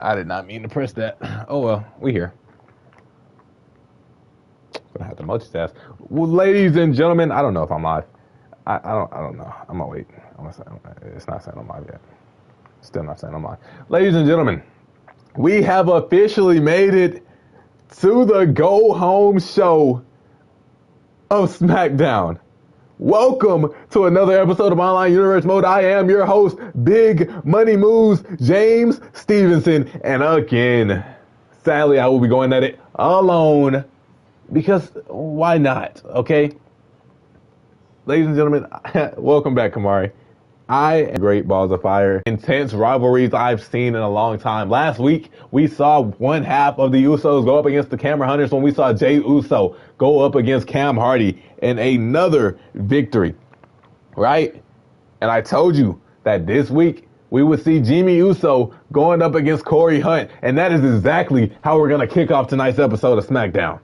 I did not mean to press that. Oh well, we here. Gonna have to multitask. Well, ladies and gentlemen, I don't know if I'm live. I don't know. I'm gonna wait. It's not saying I'm live yet. Still not saying I'm live. Ladies and gentlemen, we have officially made it to the go home show of Smackdown. Welcome to another episode of Online Universe Mode. I am your host, Big Money Moves, James Stevenson. And again, sadly, I will be going at it alone because why not? Okay. Ladies and gentlemen, welcome back, Kamari. I am great balls of fire. Intense rivalries I've seen in a long time. Last week, we saw one half of the Usos go up against the Camera Hunters when we saw Jey Uso go up against Cam Hardy in another victory, right? And I told you that this week, we would see Jimmy Uso going up against Corey Hunt. And that is exactly how we're going to kick off tonight's episode of Smackdown.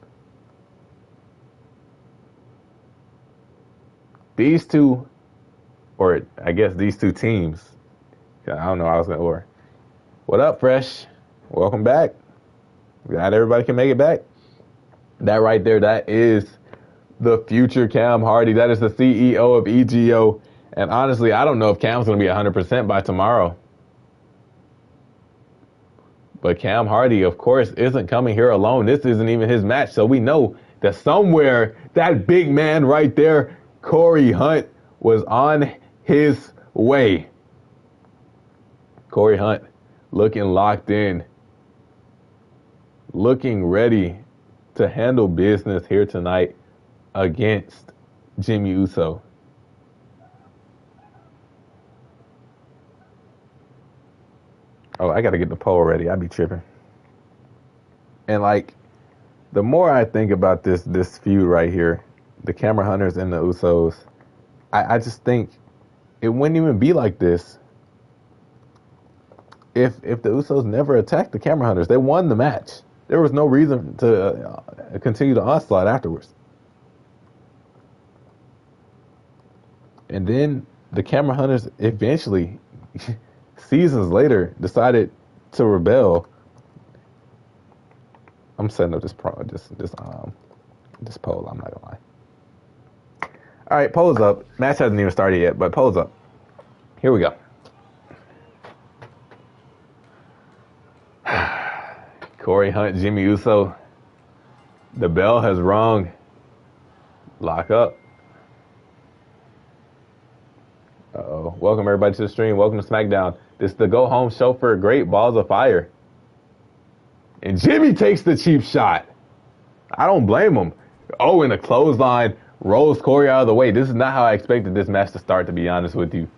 These two, or I guess these two teams, I don't know how I was going to order. What up, Fresh? Welcome back. Glad everybody can make it back. That right there, that is the future Cam Hardy. That is the CEO of EGO. And honestly, I don't know if Cam's going to be 100% by tomorrow. But Cam Hardy, of course, isn't coming here alone. This isn't even his match. So we know that somewhere, that big man right there, Corey Hunt, was on his way. Corey Hunt looking locked in, looking ready to handle business here tonight against Jimmy Uso. Oh, I got to get the poll ready. I be tripping. And like, the more I think about this feud right here, the Camera Hunters and the Usos, I just think it wouldn't even be like this if the Usos never attacked the Camera Hunters. They won the match. There was no reason to continue the onslaught afterwards. And then the Camera Hunters eventually, seasons later, decided to rebel. I'm setting up this poll. I'm not gonna lie. All right, polls up. Match hasn't even started yet, but polls up. Here we go. Corey Hunt, Jimmy Uso. The bell has rung. Lock up. Uh-oh. Welcome, everybody, to the stream. Welcome to Smackdown. This is the go-home show for Great Balls of Fire. And Jimmy takes the cheap shot. I don't blame him. Oh, in a clothesline, rolls Corey out of the way. This is not how I expected this match to start, to be honest with you.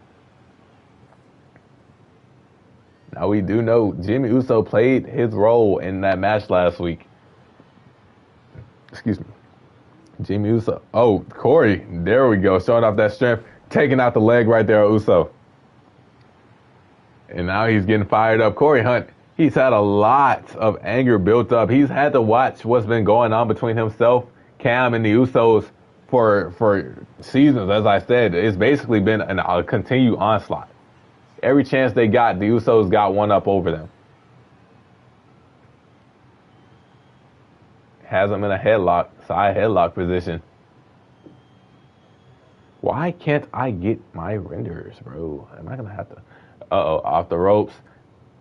Now, we do know Jimmy Uso played his role in that match last week. Excuse me. Jimmy Uso. Oh, Corey. There we go. Showing off that strength. Taking out the leg right there of Uso. And now he's getting fired up. Corey Hunt, he's had a lot of anger built up. He's had to watch what's been going on between himself, Cam, and the Usos for seasons. As I said, it's basically been a continued onslaught. Every chance they got, the Usos got one up over them. Has them in a side headlock position. Why can't I get my renders, bro? Am I going to have to... Uh-oh, off the ropes.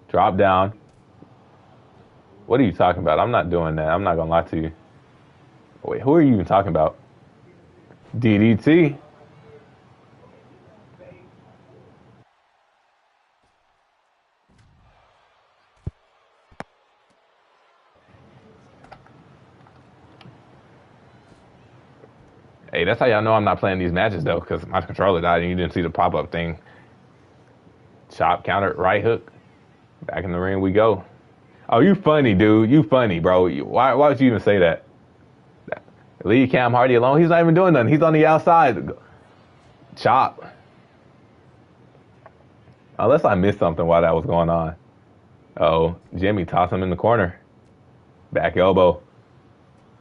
Drop down. What are you talking about? I'm not doing that. I'm not going to lie to you. Wait, who are you even talking about? DDT. Hey, that's how y'all know I'm not playing these matches, though, because my controller died and you didn't see the pop-up thing. Chop, counter, right hook. Back in the ring we go. Oh, you funny, dude. You funny, bro. Why would you even say that? Leave Cam Hardy alone. He's not even doing nothing. He's on the outside. Chop. Unless I missed something while that was going on. Uh-oh. Jimmy toss him in the corner. Back elbow.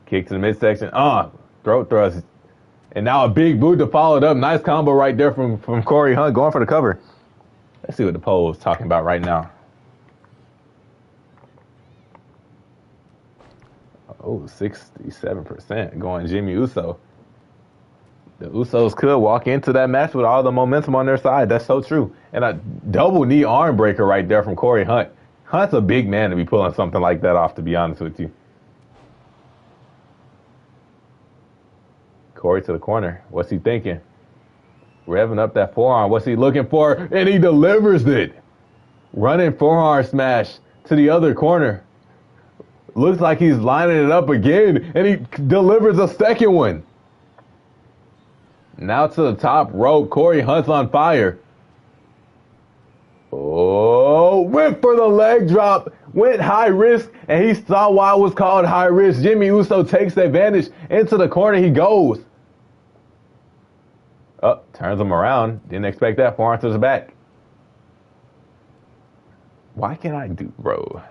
Kick to the midsection. Throat thrust. And now a big boot to follow it up. Nice combo right there from Corey Hunt going for the cover. Let's see what the poll is talking about right now. Oh, 67% going Jimmy Uso. The Usos could walk into that match with all the momentum on their side. That's so true. And a double knee arm breaker right there from Corey Hunt. Hunt's a big man to be pulling something like that off, to be honest with you. Corey to the corner. What's he thinking? Revving up that forearm. What's he looking for? And he delivers it. Running forearm smash to the other corner. Looks like he's lining it up again. And he delivers a second one. Now to the top rope. Corey Hunt's on fire. Oh, went for the leg drop. Went high risk, and he saw why it was called high risk. Jimmy Uso takes the advantage. Into the corner he goes. Oh, turns him around. Didn't expect that. Forearm to the back. Why can't I do, bro?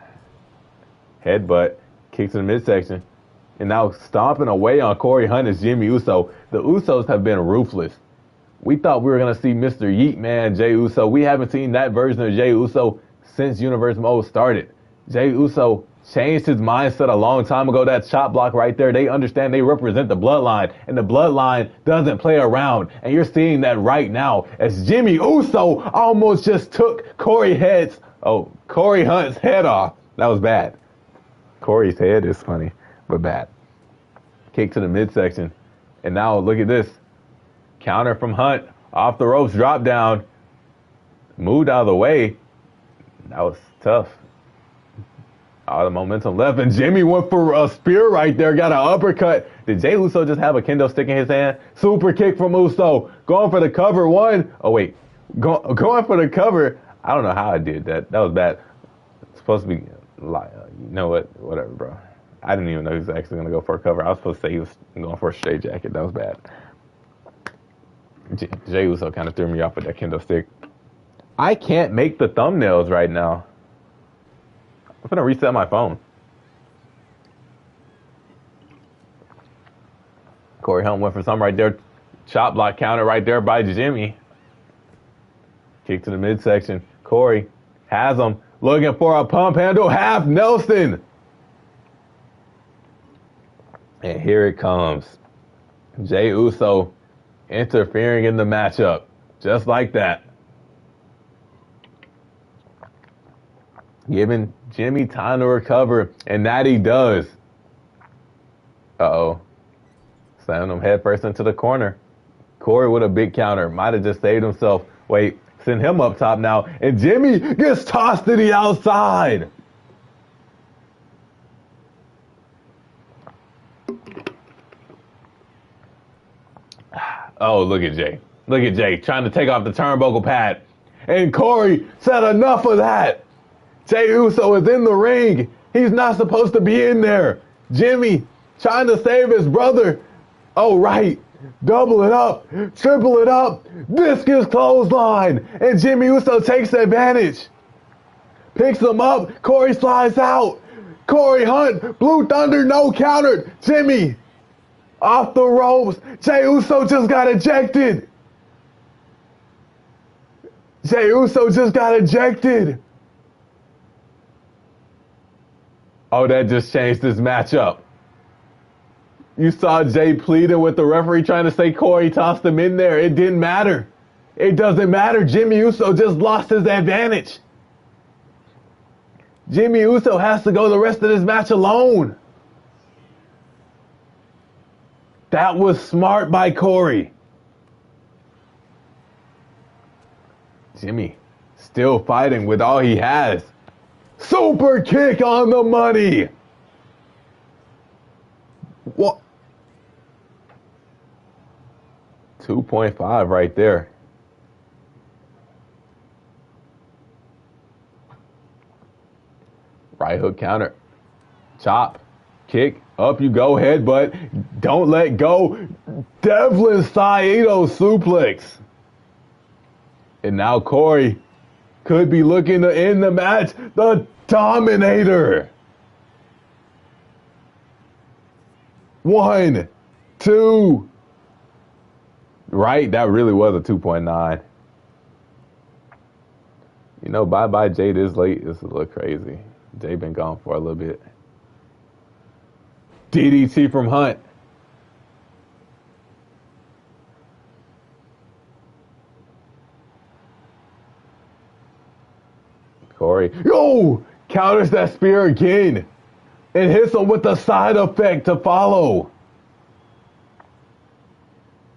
Headbutt. Kicks in the midsection. And now stomping away on Corey Hunt is Jimmy Uso. The Usos have been ruthless. We thought we were going to see Mr. Yeet Man, Jey Uso. We haven't seen that version of Jey Uso since Universe Mode started. Jey Uso changed his mindset a long time ago. That chop block right there, they understand they represent the bloodline. And the bloodline doesn't play around. And you're seeing that right now as Jimmy Uso almost just took Corey Hunt's head off. That was bad. Corey's head is funny, but bad. Kick to the midsection. And now look at this. Counter from Hunt. Off the ropes, drop down. Moved out of the way. That was tough. All the momentum left. And Jimmy went for a spear right there. Got an uppercut. Did Jey Uso just have a kendo stick in his hand? Super kick from Uso. Going for the cover. One. Oh, wait. Going for the cover. I don't know how I did that. That was bad. It's supposed to be, you know what? Whatever, bro. I didn't even know he was actually going to go for a cover. I was supposed to say he was going for a straight jacket. That was bad. Jey Uso kind of threw me off with that kendo stick. I can't make the thumbnails right now. I'm going to reset my phone. Corey Hunt went for something right there. Chop block counter right there by Jimmy. Kick to the midsection. Corey has him. Looking for a pump handle. Half Nelson. And here it comes. Jey Uso interfering in the matchup. Just like that. Giving Jimmy time to recover. And that he does. Uh-oh. Slamming him head first into the corner. Corey with a big counter. Might have just saved himself. Wait. Send him up top now. And Jimmy gets tossed to the outside. Oh, look at Jey. Look at Jey trying to take off the turnbuckle pad. And Corey said enough of that. Jey Uso is in the ring. He's not supposed to be in there. Jimmy trying to save his brother. Oh, right. Double it up. Triple it up. Discus clothesline. And Jimmy Uso takes advantage. Picks him up. Corey slides out. Corey Hunt. Blue Thunder no countered. Jimmy off the ropes. Jey Uso just got ejected. Jey Uso just got ejected. Oh, that just changed this matchup. You saw Jey pleading with the referee trying to say Corey tossed him in there. It didn't matter. It doesn't matter. Jimmy Uso just lost his advantage. Jimmy Uso has to go the rest of this match alone. That was smart by Corey. Jimmy still fighting with all he has. Super kick on the money. What? 2.5 right there. Right hook counter. Chop. Kick. Up you go. Headbutt. Don't let go. Devlin Saito suplex. And now Corey could be looking to end the match. The Dominator. 1, 2. Right? That really was a 2.9. You know, bye-bye Jey this late. This is a little crazy. Jey been gone for a little bit. DDT from Hunt. Corey, counters that spear again and hits him with the side effect to follow.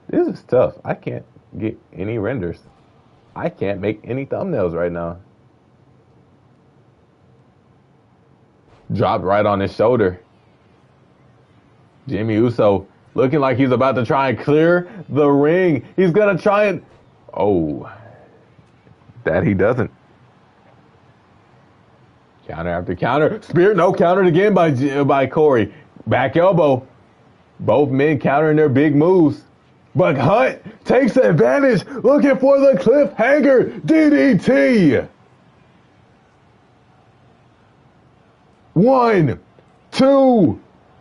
This is tough. I can't get any renders. I can't make any thumbnails right now. Dropped right on his shoulder. Jimmy Uso looking like he's about to try and clear the ring. He's going to try and... Oh, that he doesn't. Counter after counter. Spear, no, countered again by Corey. Back elbow. Both men countering their big moves. But Hunt takes advantage, looking for the cliffhanger DDT. 1, 2.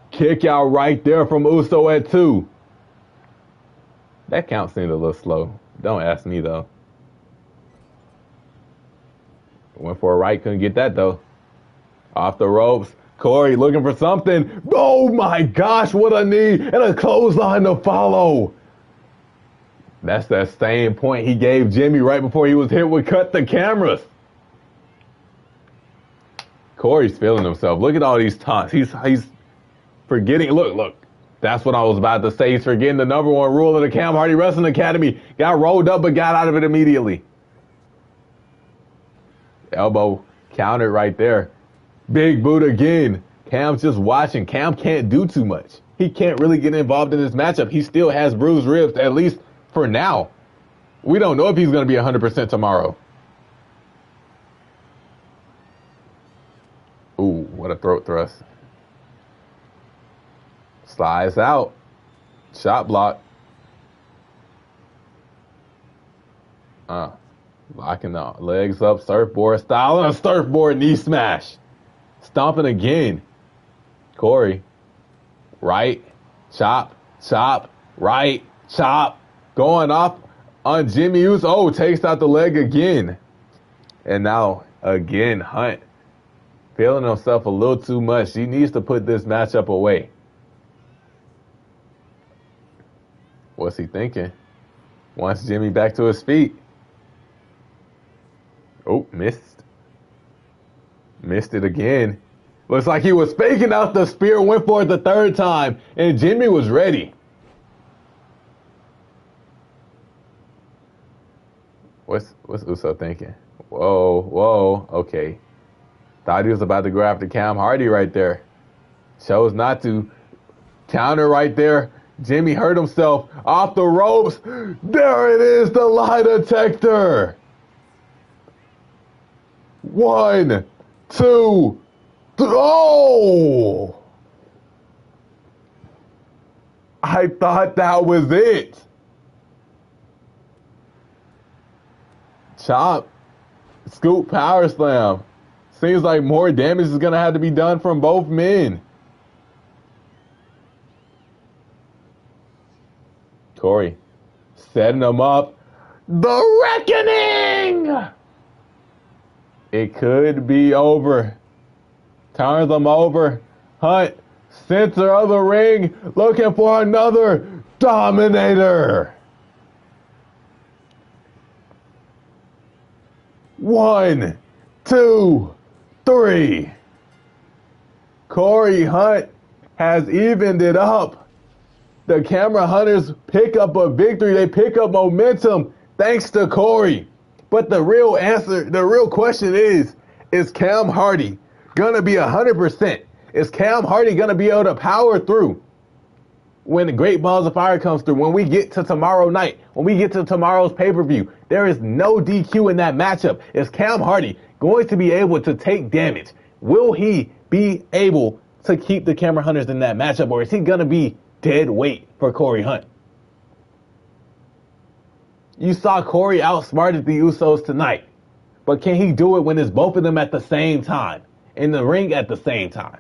Kick out right there from Uso at 2. That count seemed a little slow. Don't ask me, though. Went for a right, couldn't get that, though. Off the ropes. Corey looking for something. Oh, my gosh, what a knee. And a clothesline to follow. That's that same point he gave Jimmy right before he was hit with cut the cameras. Corey's feeling himself. Look at all these taunts. He's forgetting. Look. That's what I was about to say. He's forgetting the #1 rule of the Cam Hardy Wrestling Academy. Got rolled up but got out of it immediately. Elbow countered right there. Big boot again. Cam's just watching. Cam can't do too much. He can't really get involved in this matchup. He still has bruised ribs, at least for now. We don't know if he's going to be 100% tomorrow. Ooh, what a throat thrust. Slides out. Shot block. Locking the legs up, surfboard style, and a surfboard knee smash. Stomping again. Corey. Right. Chop. Right. Chop. Going off on Jimmy Uso. Oh, takes out the leg again. And now, again, Hunt. Feeling himself a little too much. He needs to put this matchup away. What's he thinking? Wants Jimmy back to his feet. Oh, missed. Missed it again. Looks like he was faking out the spear, went for it the third time, and Jimmy was ready. What's Uso thinking? Whoa, okay. Thought he was about to go after Cam Hardy right there. Chose not to. Counter right there. Jimmy hurt himself off the ropes. There it is, the lie detector. 1, 2, 3. Oh! I thought that was it. Chop. Scoop power slam. Seems like more damage is going to have to be done from both men. Corey setting him up. The reckoning! It could be over. Turns him over. Hunt, center of the ring, looking for another Dominator. 1, 2, 3. Corey Hunt has evened it up. The Camera Hunters pick up a victory. They pick up momentum thanks to Corey. But the real question is Cam Hardy going to be 100%? Is Cam Hardy going to be able to power through when the Great Balls of Fire comes through? When we get to tomorrow night, when we get to tomorrow's pay-per-view, there is no DQ in that matchup. Is Cam Hardy going to be able to take damage? Will he be able to keep the Camera Hunters in that matchup, or is he going to be dead weight for Corey Hunt? You saw Corey outsmarted the Usos tonight, but can he do it when it's both of them at the same time, in the ring at the same time?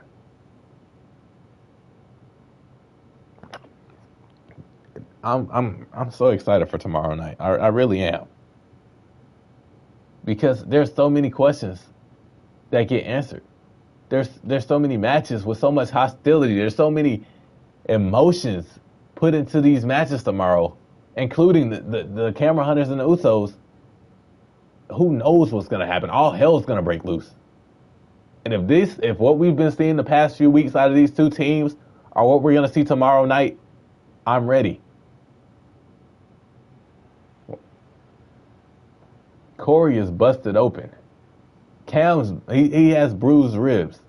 I'm so excited for tomorrow night. I really am, because there's so many questions that get answered. there's so many matches with so much hostility. There's so many emotions put into these matches tomorrow, including the camera hunters and the Usos. Who knows what's gonna happen? All hell's gonna break loose. And if what we've been seeing the past few weeks out of these two teams are what we're gonna see tomorrow night, I'm ready. Corey is busted open. Cam's he has bruised ribs.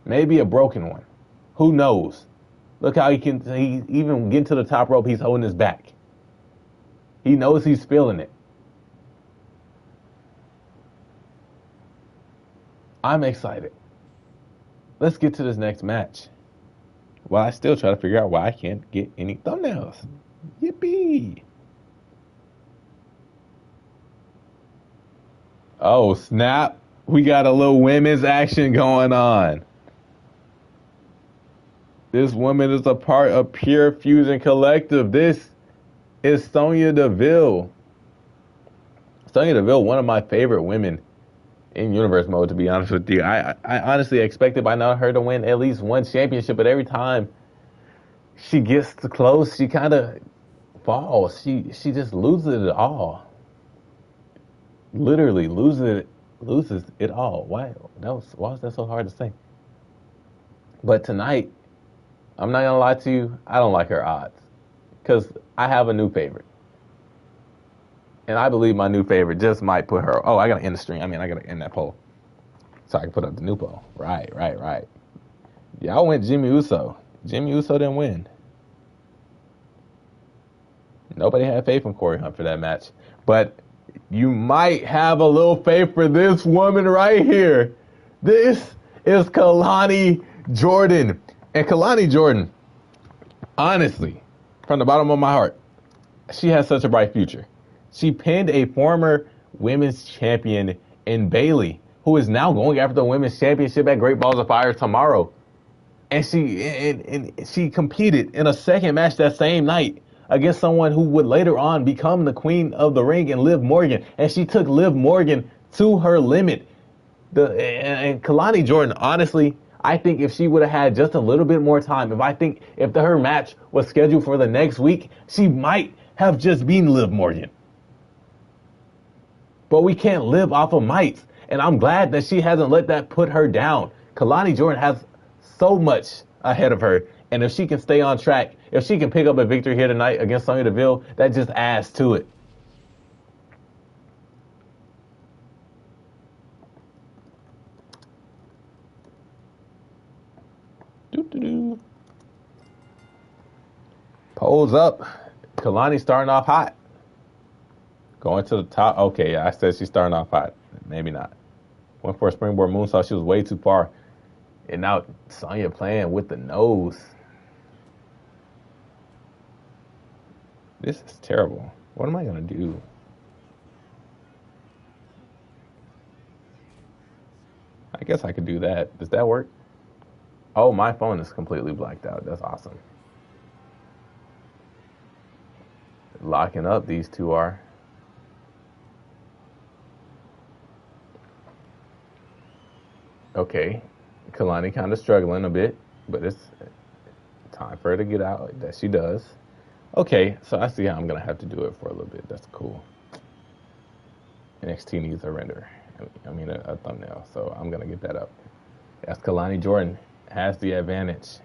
Maybe a broken one. Who knows? Look how he even getting to the top rope, he's holding his back. He knows he's feeling it. I'm excited. Let's get to this next match. While I still try to figure out why I can't get any thumbnails. Yippee! Oh, snap. We got a little women's action going on. This woman is a part of Pure Fusion Collective. This is Sonya Deville. Sonya Deville, one of my favorite women in universe mode, to be honest with you. I honestly expected by now her to win at least one championship, but every time she gets too close, she kind of falls. She just loses it all. Literally loses it all. Why was that so hard to say? But tonight, I'm not gonna lie to you, I don't like her odds. Because I have a new favorite. And I believe my new favorite just might put her. Oh, I gotta end the stream. I gotta end that poll. So I can put up the new poll. Right. Y'all went Jimmy Uso. Jimmy Uso didn't win. Nobody had faith in Corey Hunt for that match. But you might have a little faith for this woman right here. This is Kalani Jordan. And Kalani Jordan, honestly, from the bottom of my heart, she has such a bright future. She pinned a former women's champion in Bayley, who is now going after the women's championship at Great Balls of Fire tomorrow. And she competed in a second match that same night against someone who would later on become the queen of the ring, and Liv Morgan. And she took Liv Morgan to her limit. And Kalani Jordan, honestly, I think if she would have had just a little bit more time, if her match was scheduled for the next week, she might have just beaten Liv Morgan. But we can't live off of mites. And I'm glad that she hasn't let that put her down. Kalani Jordan has so much ahead of her. And if she can stay on track, if she can pick up a victory here tonight against Sonya Deville, that just adds to it. Polls up. Kalani starting off hot. Going to the top. Okay, yeah, I said she's starting off hot. Maybe not. Went for a springboard moonsault. She was way too far. And now Sonya playing with the nose. This is terrible. What am I going to do? I guess I could do that. Does that work? Oh, my phone is completely blacked out. That's awesome. Locking up, these two are. Okay. Kalani kind of struggling a bit, but it's time for her to get out. That she does. Okay, so I see how I'm going to have to do it for a little bit. That's cool. NXT needs a render. A thumbnail. So I'm going to get that up. As Kalani Jordan has the advantage.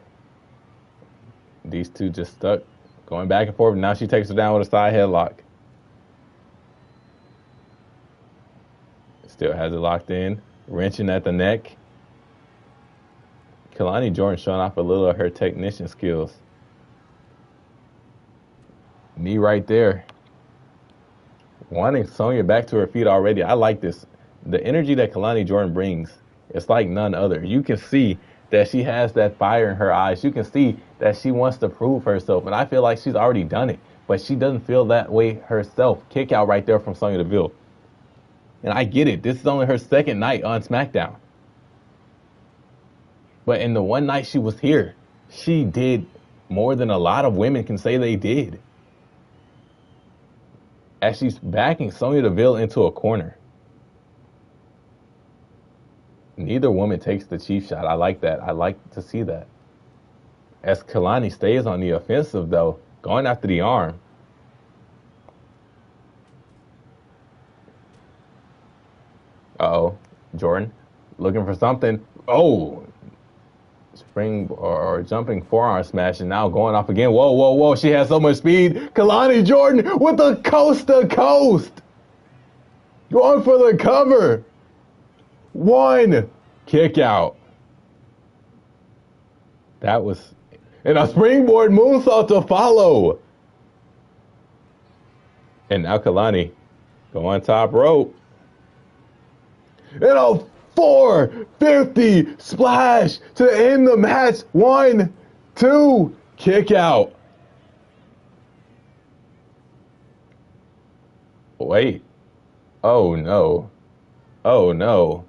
These two just stuck. Going back and forth. Now she takes her down with a side headlock. Still has it locked in. Wrenching at the neck. Kalani Jordan showing off a little of her technician skills. Knee right there. Wanting Sonya back to her feet already. I like this. The energy that Kalani Jordan brings, it's like none other. You can see that she has that fire in her eyes. You can see that she wants to prove herself. And I feel like she's already done it. But she doesn't feel that way herself. Kick out right there from Sonya Deville. And I get it. This is only her second night on Smackdown. But in the one night she was here, she did more than a lot of women can say they did. As she's backing Sonya Deville into a corner. Neither woman takes the cheap shot. I like that. I like to see that. As Kalani stays on the offensive, though, going after the arm. Uh-oh. Jordan looking for something. Oh. Spring or jumping forearm smash, and now going off again. Whoa, whoa, whoa. She has so much speed. Kalani Jordan with the coast to coast. Going for the cover. One. Kick out. That was... And a springboard moonsault to follow. And now Kalani going top rope. And a 450 splash to end the match. 1, 2, kick out. Wait. Oh no. Oh no.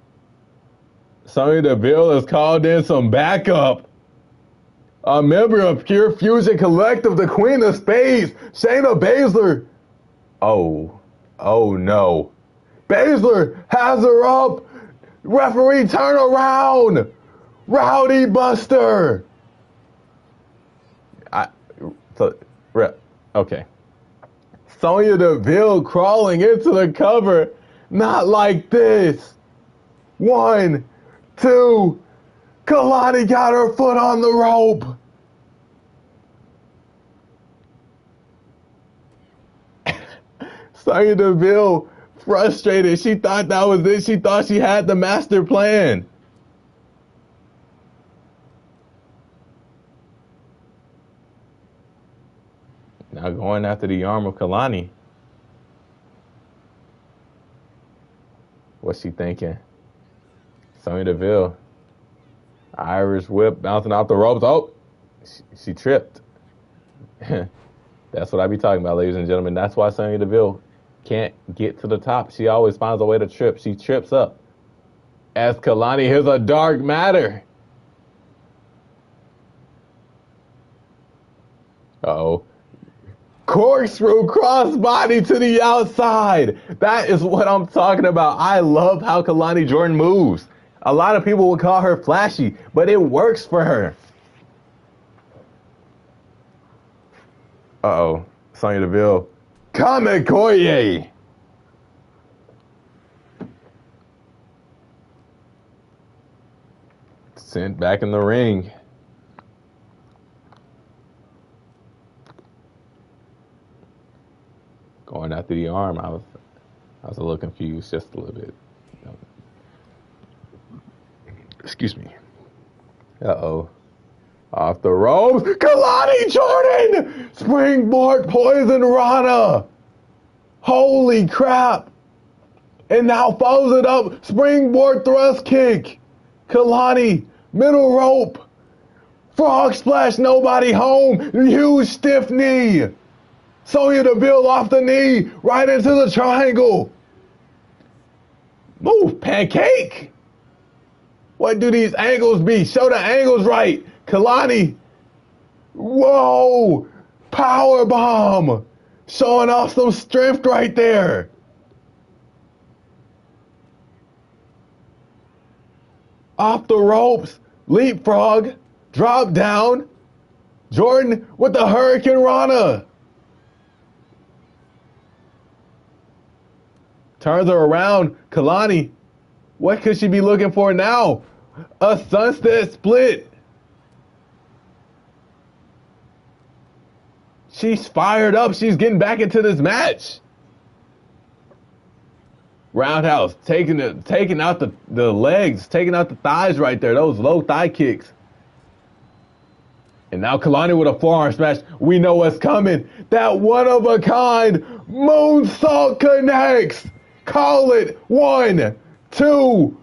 Sonya Deville has called in some backup. A member of Pure Fusion Collective, the Queen of Spades, Shayna Baszler. Oh. Oh no. Baszler has her up. Referee, turn around. Rowdy Buster. Okay. Sonya Deville crawling into the cover. Not like this. 1, 2. Kalani got her foot on the rope. Sonya Deville frustrated. She thought that was it. She thought she had the master plan. Now going after the arm of Kalani. What's she thinking? Sonya Deville. Irish whip bouncing off the ropes. Oh, she tripped. That's what I be talking about, ladies and gentlemen. That's why Sonya Deville can't get to the top. She always finds a way to trip. She trips up. As Kalani hits a dark matter. Uh-oh. Corkscrew crossbody to the outside. That is what I'm talking about. I love how Kalani Jordan moves. A lot of people would call her flashy, but it works for her. Uh-oh. Sonya Deville. Kamekoye. Sent back in the ring. Going after the arm. I was a little confused, just a little bit. Excuse me. Uh-oh. Off the ropes. Kalani Jordan! Springboard poison Rana. Holy crap. And now follows it up. Springboard thrust kick. Kalani. Middle rope. Frog splash. Nobody home. Huge stiff knee. Sonya Deville off the knee. Right into the triangle. Move, pancake. What do these angles be? Show the angles right. Kalani. Whoa. Power bomb. Showing off some strength right there. Off the ropes. Leapfrog. Drop down. Jordan with the Hurricane Rana. Turns her around. Kalani. What could she be looking for now? A sunset split. She's fired up. She's getting back into this match. Roundhouse, taking out the legs, taking out the thighs right there. Those low thigh kicks. And now Kalani with a forearm smash. We know what's coming. That one-of-a-kind moonsault connects. Call it. 1, 2.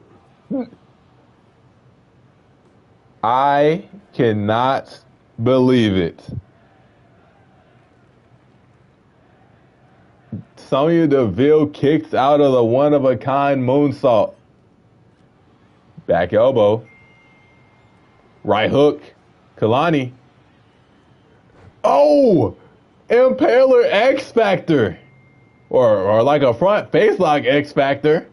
I cannot believe it. Sonya Deville kicks out of the one-of-a-kind moonsault. Back elbow. Right hook. Kalani. Oh! Impaler X Factor. Or like a front face lock X Factor.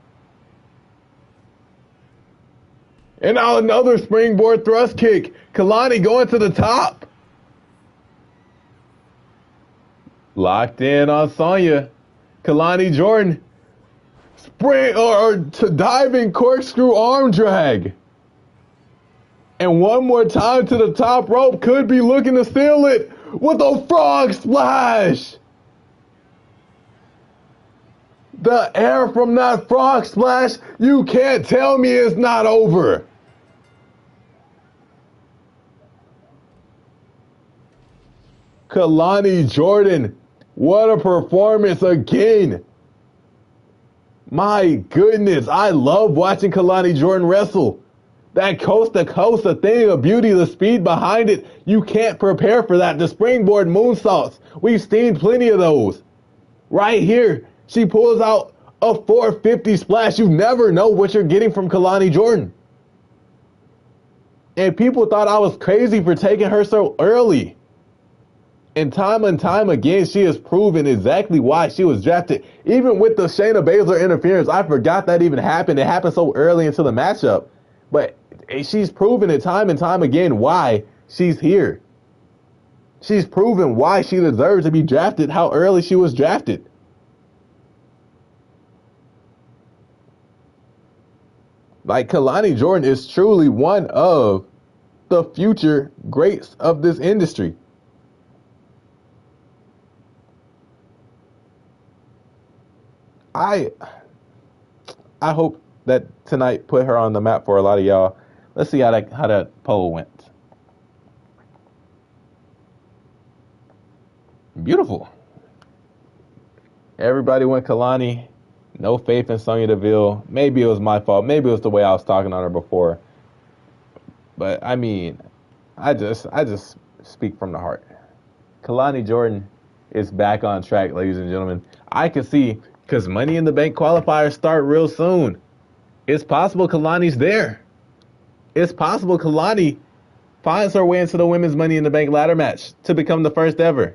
And now another springboard thrust kick. Kalani going to the top. Locked in on Sonya. Kalani Jordan. Spring or to diving corkscrew arm drag. And one more time to the top rope. Could be looking to steal it with a frog splash. The air from that frog splash, you can't tell me it's not over. Kalani Jordan, what a performance again. My goodness, I love watching Kalani Jordan wrestle. That coast to coast, a thing of beauty, the speed behind it, you can't prepare for that. The springboard moonsaults, we've seen plenty of those. Right here, she pulls out a 450 splash. You never know what you're getting from Kalani Jordan. And people thought I was crazy for taking her so early. And time again, she has proven exactly why she was drafted. Even with the Shayna Baszler interference, I forgot that even happened. It happened so early into the matchup. But she's proven it time and time again why she's here. She's proven why she deserves to be drafted, how early she was drafted. Like, Kalani Jordan is truly one of the future greats of this industry. I hope that tonight put her on the map for a lot of y'all. Let's see how that poll went. Beautiful. Everybody went Kalani. No faith in Sonya Deville. Maybe it was my fault. Maybe it was the way I was talking on her before. But I mean, I just speak from the heart. Kalani Jordan is back on track, ladies and gentlemen. I can see, because Money in the Bank qualifiers start real soon. It's possible Kalani's there. It's possible Kalani finds her way into the women's Money in the Bank ladder match to become the first ever.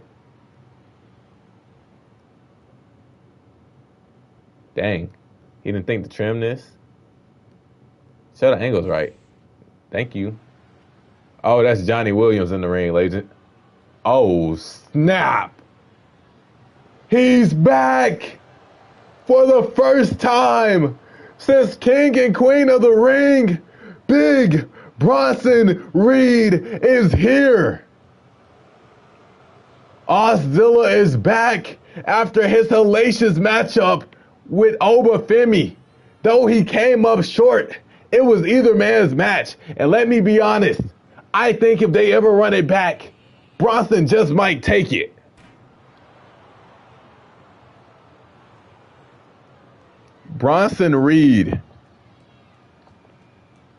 Dang, he didn't think to trim this. Show the angles right. Thank you. Oh, that's Johnny Williams in the ring, ladies. Oh, snap. He's back for the first time since King and Queen of the Ring. Big Bronson Reed is here. Ozilla is back after his hellacious matchup with Obafemi. Though he came up short, it was either man's match. And let me be honest, I think if they ever run it back, Bronson just might take it. Bronson Reed.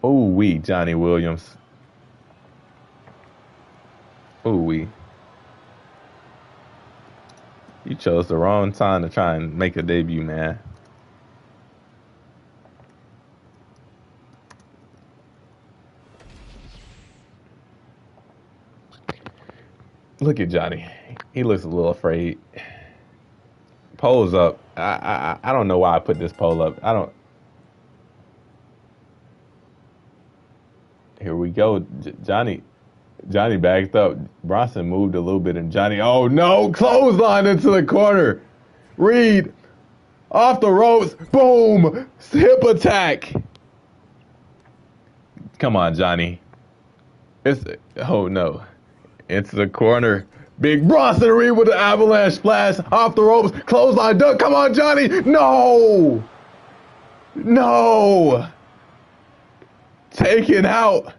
Oh, wee, Johnny Williams. Oh, wee. You chose the wrong time to try and make a debut, man. Look at Johnny. He looks a little afraid. Polls up. I don't know why I put this poll up. Here we go. Johnny backed up. Bronson moved a little bit, and Johnny, oh no, clothesline into the corner. Reed off the ropes. Boom. Hip attack. Come on, Johnny. Oh no. Into the corner. Big Bronson Reed with the avalanche splash off the ropes. Clothesline duck. Come on, Johnny. No. No. Taken out.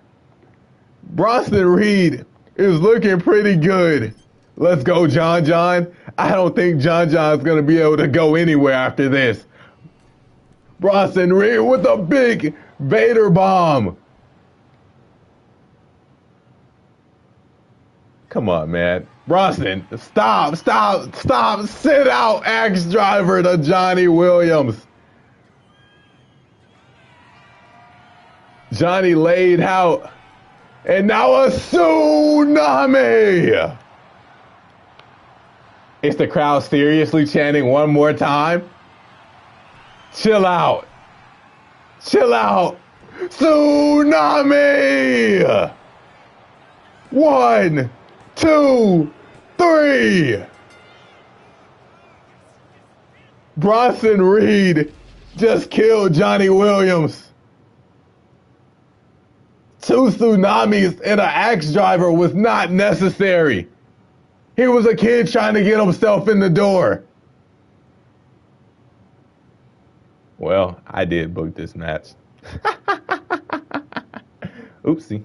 Bronson Reed is looking pretty good. Let's go, John John. I don't think John John's going to be able to go anywhere after this. Bronson Reed with a big Vader bomb. Come on, man. Bronson, stop. Sit out, axe driver to Johnny Williams. Johnny laid out. And now a tsunami. Is the crowd seriously chanting one more time? Chill out. Chill out. Tsunami! 1, 2, 3. Bronson Reed just killed Johnny Williams. 2 tsunamis and an axe driver was not necessary. He was a kid trying to get himself in the door. Well, I did book this match. Oopsie.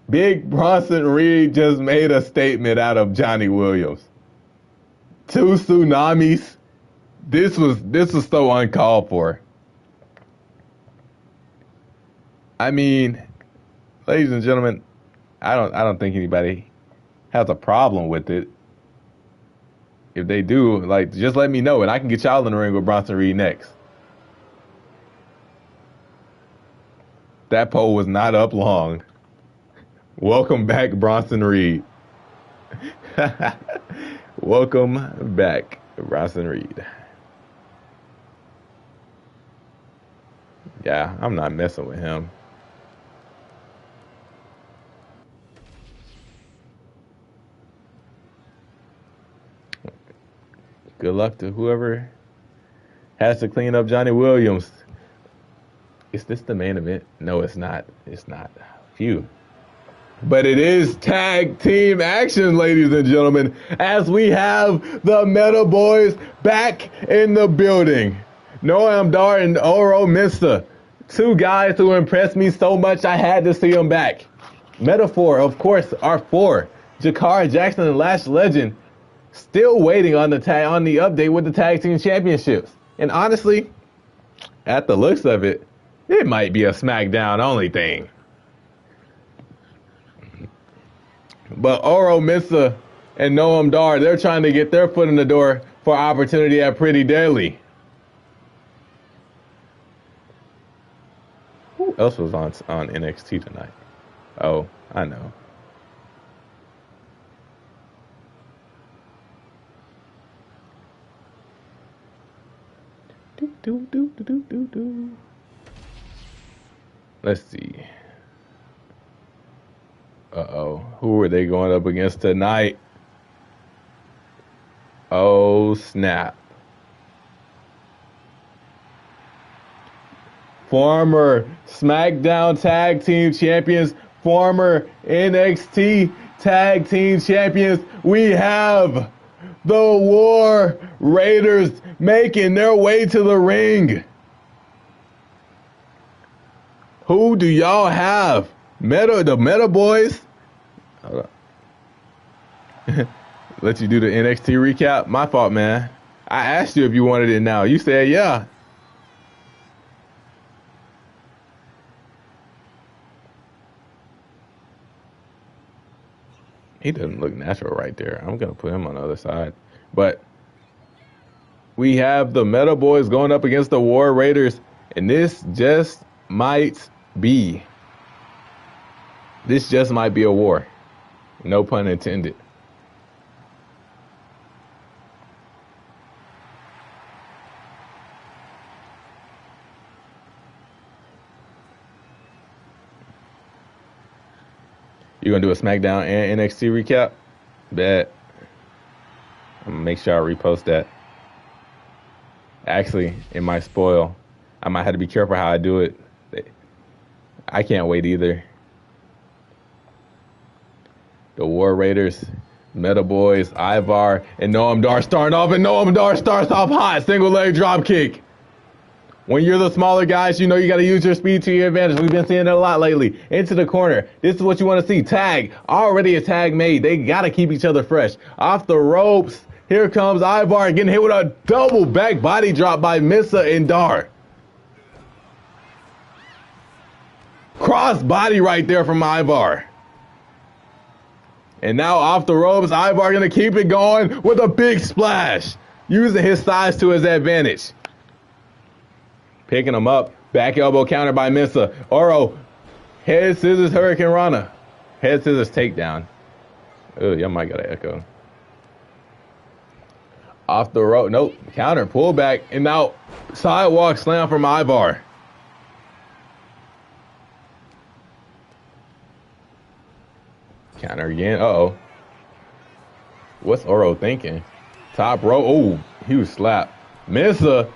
Big Bronson Reed just made a statement out of Johnny Williams. 2 tsunamis. This was so uncalled for. I mean, ladies and gentlemen, I don't think anybody has a problem with it. If they do, like, just let me know and I can get y'all in the ring with Bronson Reed next. That pole was not up long. Welcome back, Bronson Reed. Welcome back, Bronson Reed. Yeah, I'm not messing with him. Good luck to whoever has to clean up Johnny Williams. Is this the main event? No, it's not. It's not. Phew. But it is tag team action, ladies and gentlemen, as we have the Meta Boys back in the building. Noam Dar and Oro Mensah, 2 guys who impressed me so much I had to see them back. Metaphor, of course, are 4. Jakara Jackson and Lash Legend still waiting on the update with the tag team championships. And honestly, at the looks of it, it might be a Smackdown only thing. But Oro Mensah and Noam Dar, they're trying to get their foot in the door for opportunity at Pretty Deadly. Who else was on NXT tonight? Oh, I know. Let's see. Uh-oh. Who are they going up against tonight? Oh, snap. Former SmackDown Tag Team Champions, former NXT Tag Team Champions. We have the War Raiders making their way to the ring. Who do y'all have? The Meta Boys? Hold on. Let you do the NXT recap? My fault, man. I asked you if you wanted it now. You said yeah. He doesn't look natural right there. I'm going to put him on the other side. But we have the Meta Boys going up against the War Raiders. And this just might be a war. No pun intended. You gonna do a SmackDown and NXT recap? Bet. I'm gonna make sure I repost that. Actually, it might spoil. I might have to be careful how I do it. I can't wait either. The War Raiders, Meta Boys, Ivar, and Noam Dar starting off, and Noam Dar starts off hot. Single leg drop kick. When you're the smaller guys, you know you got to use your speed to your advantage. We've been seeing it a lot lately. Into the corner. This is what you want to see. Tag. Already a tag made. They got to keep each other fresh. Off the ropes. Here comes Ivar getting hit with a double back body drop by Mensah and Dar. Cross body right there from Ivar. And now off the ropes, Ivar going to keep it going with a big splash. Using his size to his advantage. Picking him up. Back elbow counter by Mensah. Oro. Head scissors Hurricane Rana. Head scissors takedown. Oh, y'all might got an echo. Off the rope. Nope. Counter. Pull back. And now sidewalk slam from Ivar. Counter again. Uh-oh. What's Oro thinking? Top rope. Oh, he was slapped. Missa.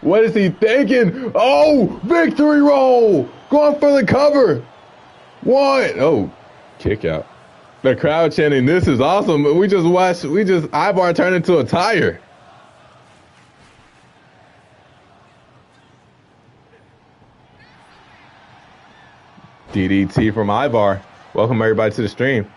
What is he thinking? Oh, victory roll. Going for the cover. One. Oh, kick out. The crowd chanting, this is awesome. Ivar turned into a tire. DDT from Ivar. Welcome everybody to the stream.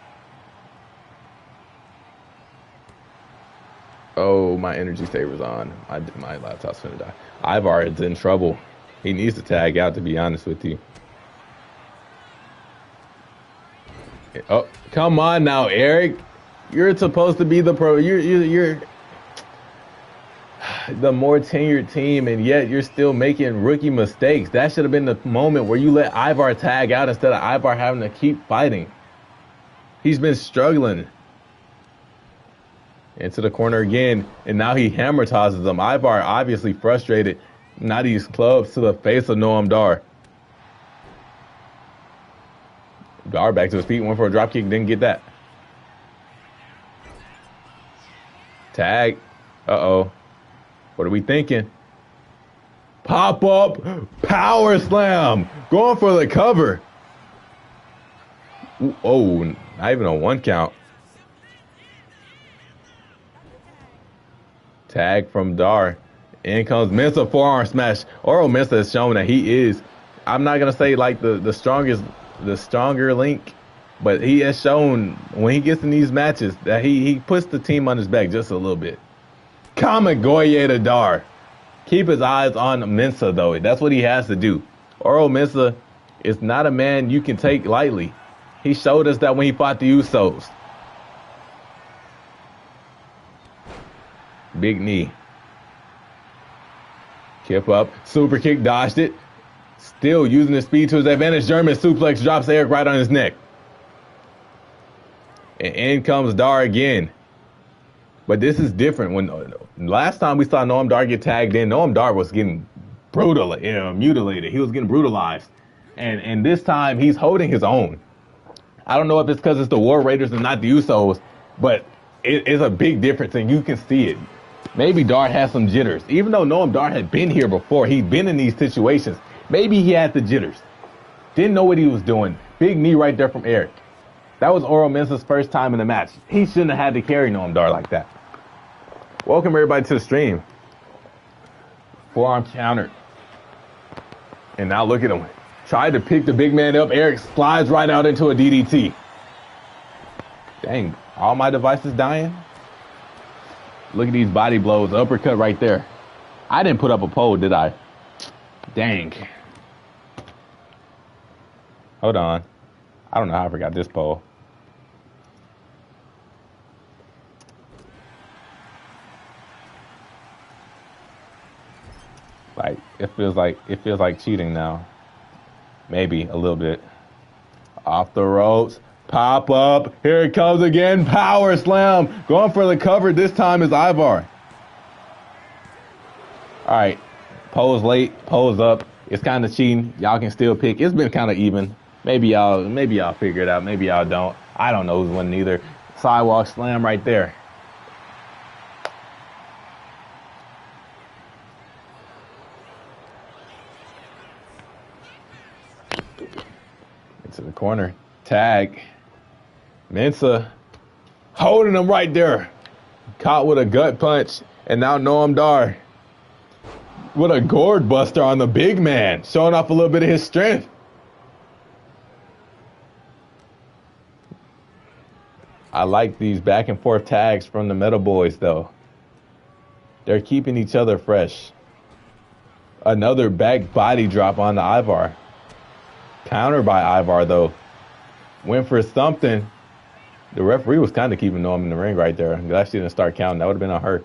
Oh, my energy saver's on. My laptop's gonna die. Ivar is in trouble. He needs to tag out, to be honest with you. Oh, come on now, Eric. You're supposed to be the pro. You're the more tenured team, and yet you're still making rookie mistakes. That should have been the moment where you let Ivar tag out instead of Ivar having to keep fighting. He's been struggling. Into the corner again, and now he hammer tosses them. Ivar obviously frustrated. Now these clubs to the face of Noam Dar. Dar back to his feet, went for a drop kick, didn't get that. Tag. Uh-oh. What are we thinking? Pop up, power slam. Going for the cover. Oh, not even a 1 count. Tag from Dar. In comes Mesa, forearm smash. Oro Mesa has shown that he is, I'm not going to say like the stronger link, but he has shown when he gets in these matches that he puts the team on his back just a little bit. Kamigoye to Dar. Keep his eyes on Mensa, though. That's what he has to do. Oro Mensa is not a man you can take lightly. He showed us that when he fought the Usos. Big knee. Kip up. Super kick, dodged it. Still using his speed to his advantage. German suplex drops Eric right on his neck. And in comes Dar again. But this is different. When last time we saw Noam Dar get tagged in, Noam Dar was getting mutilated. He was getting brutalized. And this time he's holding his own. I don't know if it's because it's the War Raiders and not the Usos, but it's a big difference and you can see it. Maybe Dar has some jitters. Even though Noam Dar had been here before, he'd been in these situations. Maybe he had the jitters. Didn't know what he was doing. Big knee right there from Eric. That was Oro Mensa's first time in the match. He shouldn't have had to carry Noam Dar like that. Welcome everybody to the stream. Forearm countered. And now look at him. Tried to pick the big man up. Eric slides right out into a DDT. Dang, all my devices dying? Look at these body blows. Uppercut right there. I didn't put up a poll, did I? Dang. Hold on. I don't know how I forgot this poll. Like it feels like cheating now. Maybe a little bit. Off the ropes. Pop up. Here it comes again. Power slam. Going for the cover. This time is Ivar. All right. Pose late. Pose up. It's kind of cheating. Y'all can still pick. It's been kind of even. Maybe y'all figure it out. Maybe y'all don't. I don't know who's winning either. Sidewalk slam right there. Into the corner. Tag. Mensa holding him right there. Caught with a gut punch. And now Noam Dar with a gourd buster on the big man. Showing off a little bit of his strength. I like these back and forth tags from the Metal Boys though. They're keeping each other fresh. Another back body drop on the Ivar. Countered by Ivar though. Went for something. The referee was kind of keeping Noam in the ring right there. That she didn't start counting. That would have been on her.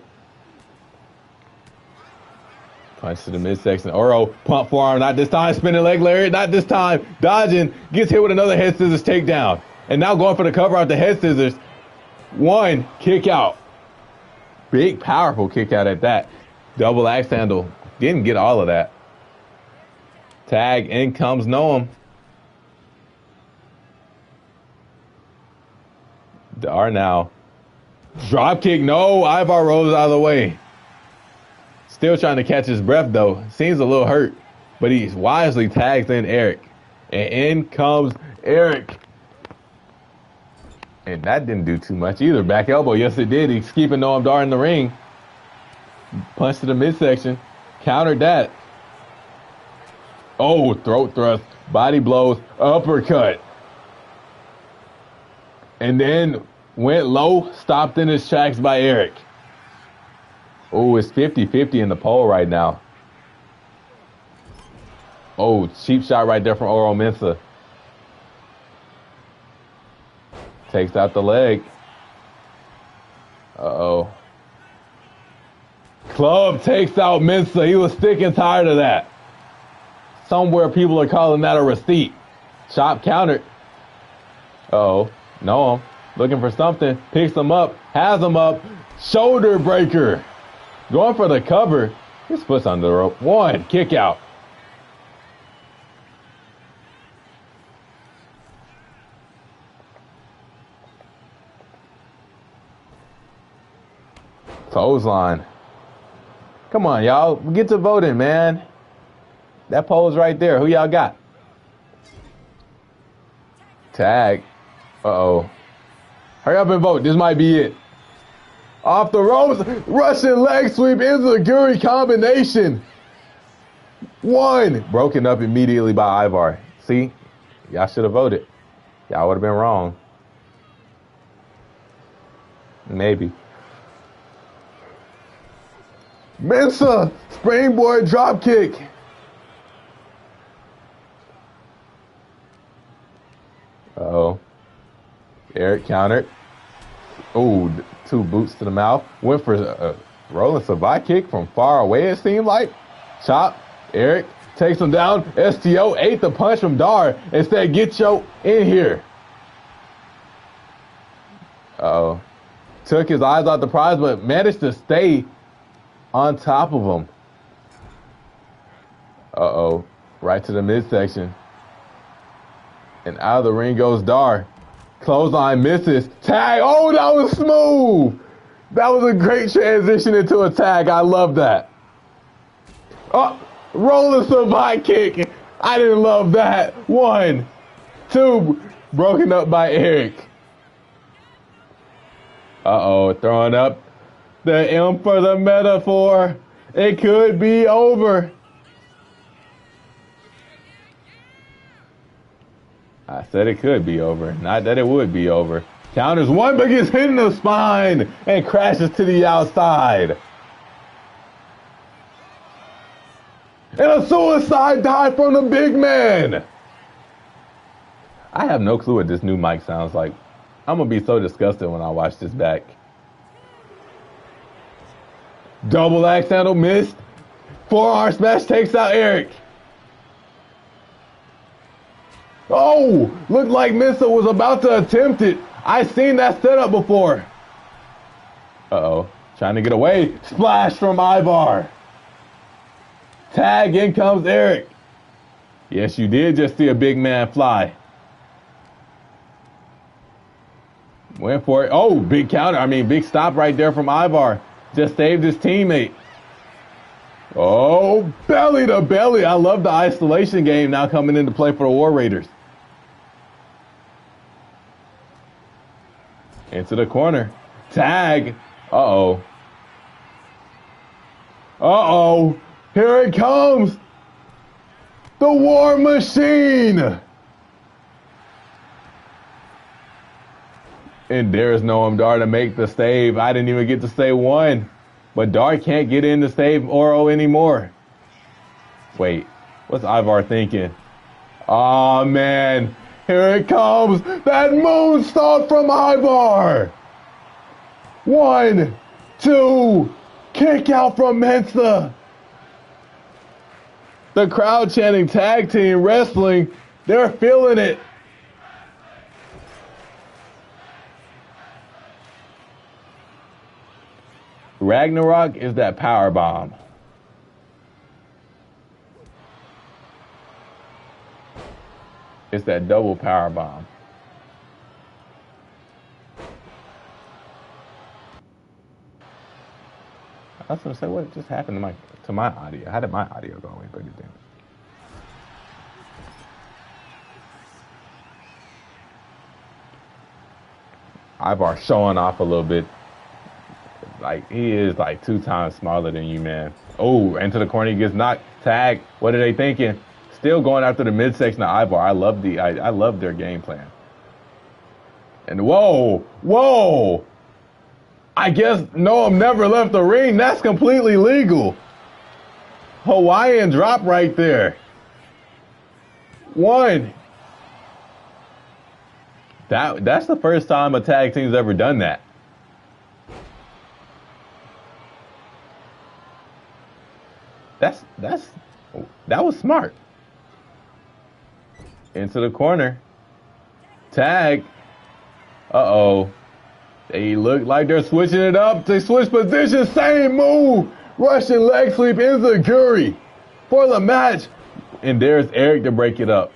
Punch to the midsection. Oro, pump forearm. Not this time. Spinning leg lariat. Not this time. Dodging. Gets hit with another head scissors takedown. And now going for the cover out the head scissors. One. Kick out. big, powerful kick out at that. Double axe handle. Didn't get all of that. Tag, in comes Noam. Dar now. Drop kick, no. Ivar rolls out of the way. Still trying to catch his breath, though. Seems a little hurt. But he wisely tags in Eric. And in comes Eric. And that didn't do too much either. Back elbow, yes it did. He's keeping Noam Dar in the ring. Punch to the midsection. Countered that. Oh, throat thrust. Body blows. Uppercut. And then went low. Stopped in his tracks by Eric. Oh, it's 50-50 in the pole right now. Oh, cheap shot right there from Oro Mensah. Takes out the leg. Uh-oh. Club takes out Mensah. He was sick and tired of that. Somewhere people are calling that a receipt. Chop countered. Uh-oh. Noam looking for something. Picks him up. Has him up. Shoulder breaker. Going for the cover. His foot's under the rope. One. Kick out. Clothesline. Come on, y'all. Get to voting, man. That poll's right there. Who y'all got? Tag. Uh-oh. Hurry up and vote. This might be it. Off the ropes. Russian leg sweep. Enziguri combination. One. Broken up immediately by Ivar. See? Y'all should have voted. Y'all would have been wrong. Maybe. Mensah. Springboard drop kick. Uh-oh. Eric countered. Oh, two boots to the mouth. Went for a rolling survive kick from far away, it seemed like. Chop. Eric takes him down. STO ate the punch from Dar and said, get yo in here. Uh-oh. Took his eyes off the prize, but managed to stay on top of him. Uh-oh. Right to the midsection. And out of the ring goes Dar. Clothesline misses. Tag. Oh, that was smooth. That was a great transition into a tag. I love that. Oh, rolling survive kick. I didn't love that. One, two, broken up by Eric. Uh-oh, throwing up the M for the metaphor. It could be over. I said it could be over, not that it would be over. Counters one, but gets hit in the spine and crashes to the outside. And a suicide dive from the big man. I have no clue what this new mic sounds like. I'm going to be so disgusted when I watch this back. Double axe handle missed. Forearm smash takes out Eric. Oh, looked like Mensah was about to attempt it. I've seen that setup before. Uh-oh, trying to get away. Splash from Ivar. Tag, in comes Eric. Yes, you did just see a big man fly. Went for it. Oh, big counter. Big stop right there from Ivar. Just saved his teammate. Oh, belly to belly. I love the isolation game now coming into play for the War Raiders. Into the corner. Tag. Uh-oh. Uh-oh. Here it comes. The War Machine. And there's Noam Dar to make the save. I didn't even get to say one. But Dar can't get in to save Oro anymore. Wait, what's Ivar thinking? Oh man, here it comes. That moonsault from Ivar. 1, 2, kick out from Mensah. The crowd chanting tag team wrestling. They're feeling it. Ragnarok is that power bomb. It's that double power bomb. I was gonna say, what just happened to my audio? How did my audio go away? But it didn't. Ivar showing off a little bit. Like, he is like 2 times smaller than you, man. Oh, into the corner, he gets knocked. Tag. What are they thinking? Still going after the midsection of Ivar. I love their game plan. And whoa. I guess Noam never left the ring. That's completely legal. Hawaiian drop right there. 1. That's the first time a tag team's ever done that. That was smart. Into the corner. Tag. Uh-oh. They look like they're switching it up. They switch positions. Same move. Russian leg sweep enziguri for the match. And there's Eric to break it up.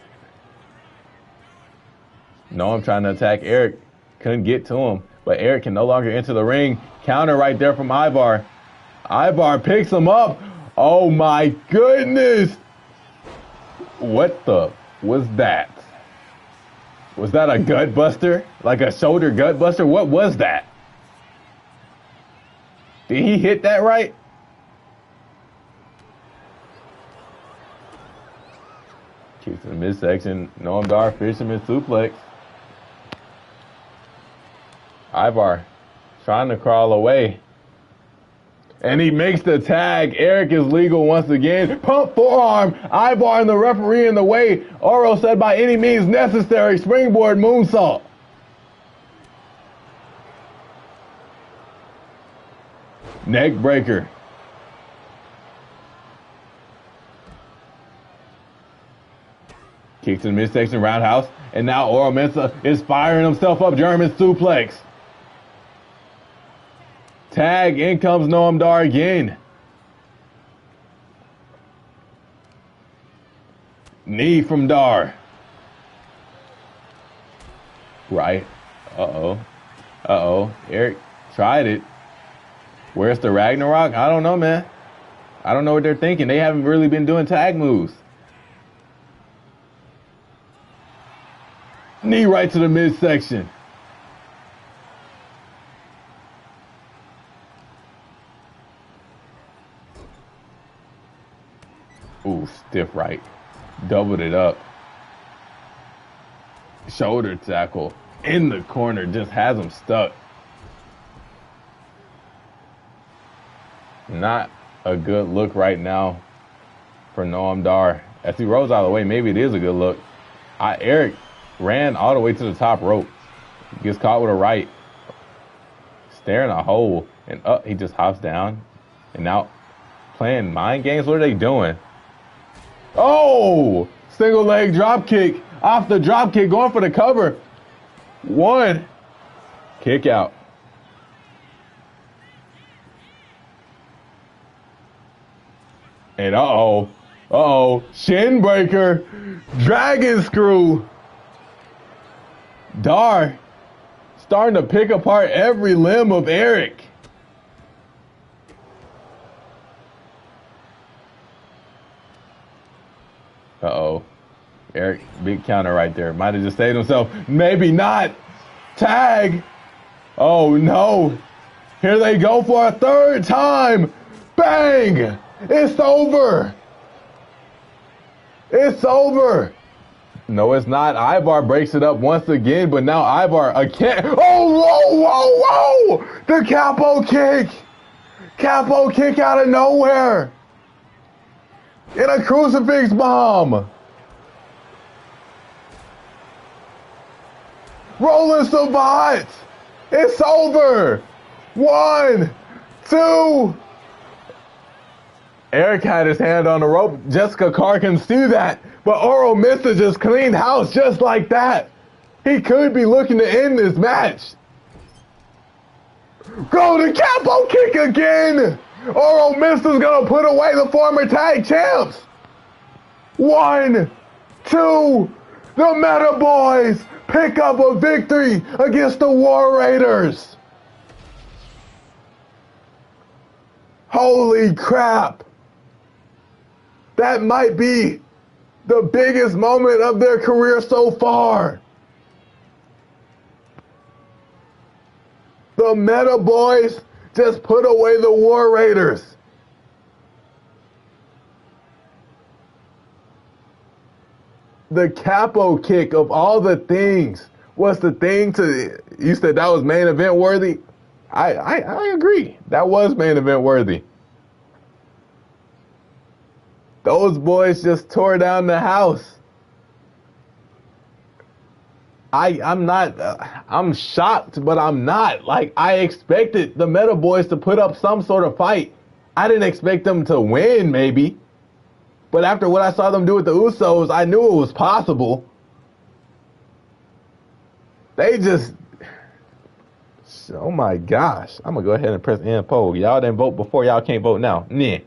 No, I'm trying to attack Eric. Couldn't get to him. But Eric can no longer enter the ring. Counter right there from Ivar. Ivar picks him up. Oh my goodness. What the was that? Was that a gut buster? Like a shoulder gut buster? What was that? Did he hit that right? Keeps in the midsection. Noam Dar fisherman suplex. Ivar trying to crawl away. And he makes the tag. Eric is legal once again. Pump forearm. Ivar and the referee in the way. Oro said by any means necessary. Springboard moonsault. Neck breaker. Kicks in the midsection roundhouse. And now Oro Mensah is firing himself up. German suplex. Tag, in comes Noam Dar again. Knee from Dar. Right. Uh-oh. Eric tried it. Where's the Ragnarok? I don't know, man. I don't know what they're thinking. They haven't really been doing tag moves. Knee right to the midsection. Ooh, stiff right. Doubled it up. Shoulder tackle in the corner. Just has him stuck. Not a good look right now for Noam Dar. As he rolls out of the way, maybe it is a good look. Eric ran all the way to the top rope. Gets caught with a right. Staring a hole. And up, he just hops down. And now playing mind games. What are they doing? Oh! Single leg drop kick. Off the drop kick, going for the cover. 1. Kick out. And uh-oh. Shin breaker. Dragon screw. Dar starting to pick apart every limb of Eric. Uh-oh. Eric, big counter right there. Might have just saved himself. Maybe not. Tag. Oh, no. Here they go for a 3rd time. Bang. It's over. It's over. No, it's not. Ivar breaks it up once again, but now Ivar again. Oh, whoa. The capo kick. Capo kick out of nowhere. In a crucifix bomb. Rolling Savant. It's over. 1, 2. Eric had his hand on the rope. Jessica Carr can see that. But Oro Mensah just cleaned house just like that. He could be looking to end this match. Go the capo kick again! Or Miz is gonna put away the former tag champs! 1, 2, the Meta Boys pick up a victory against the War Raiders! Holy crap! That might be the biggest moment of their career so far. The Meta Boys just put away the War Raiders. The capo kick of all the things was the thing to, you said that was main event worthy? I agree. That was main event worthy. Those boys just tore down the house. I'm shocked, but I'm not. Like, I expected the Meta Boys to put up some sort of fight. I didn't expect them to win, maybe. But after what I saw them do with the Usos, I knew it was possible. They just... Oh my gosh. I'm going to go ahead and press end poll. Y'all didn't vote before, y'all can't vote now. Nah.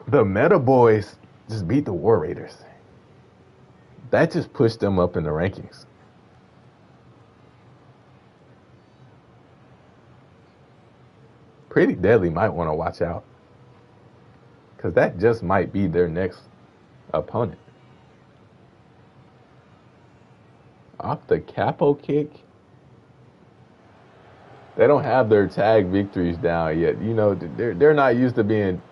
The Meta Boys just beat the War Raiders. That just pushed them up in the rankings. Pretty Deadly might want to watch out, because that just might be their next opponent. Off the capo kick, they don't have their tag victories down yet. You know, they're not used to being...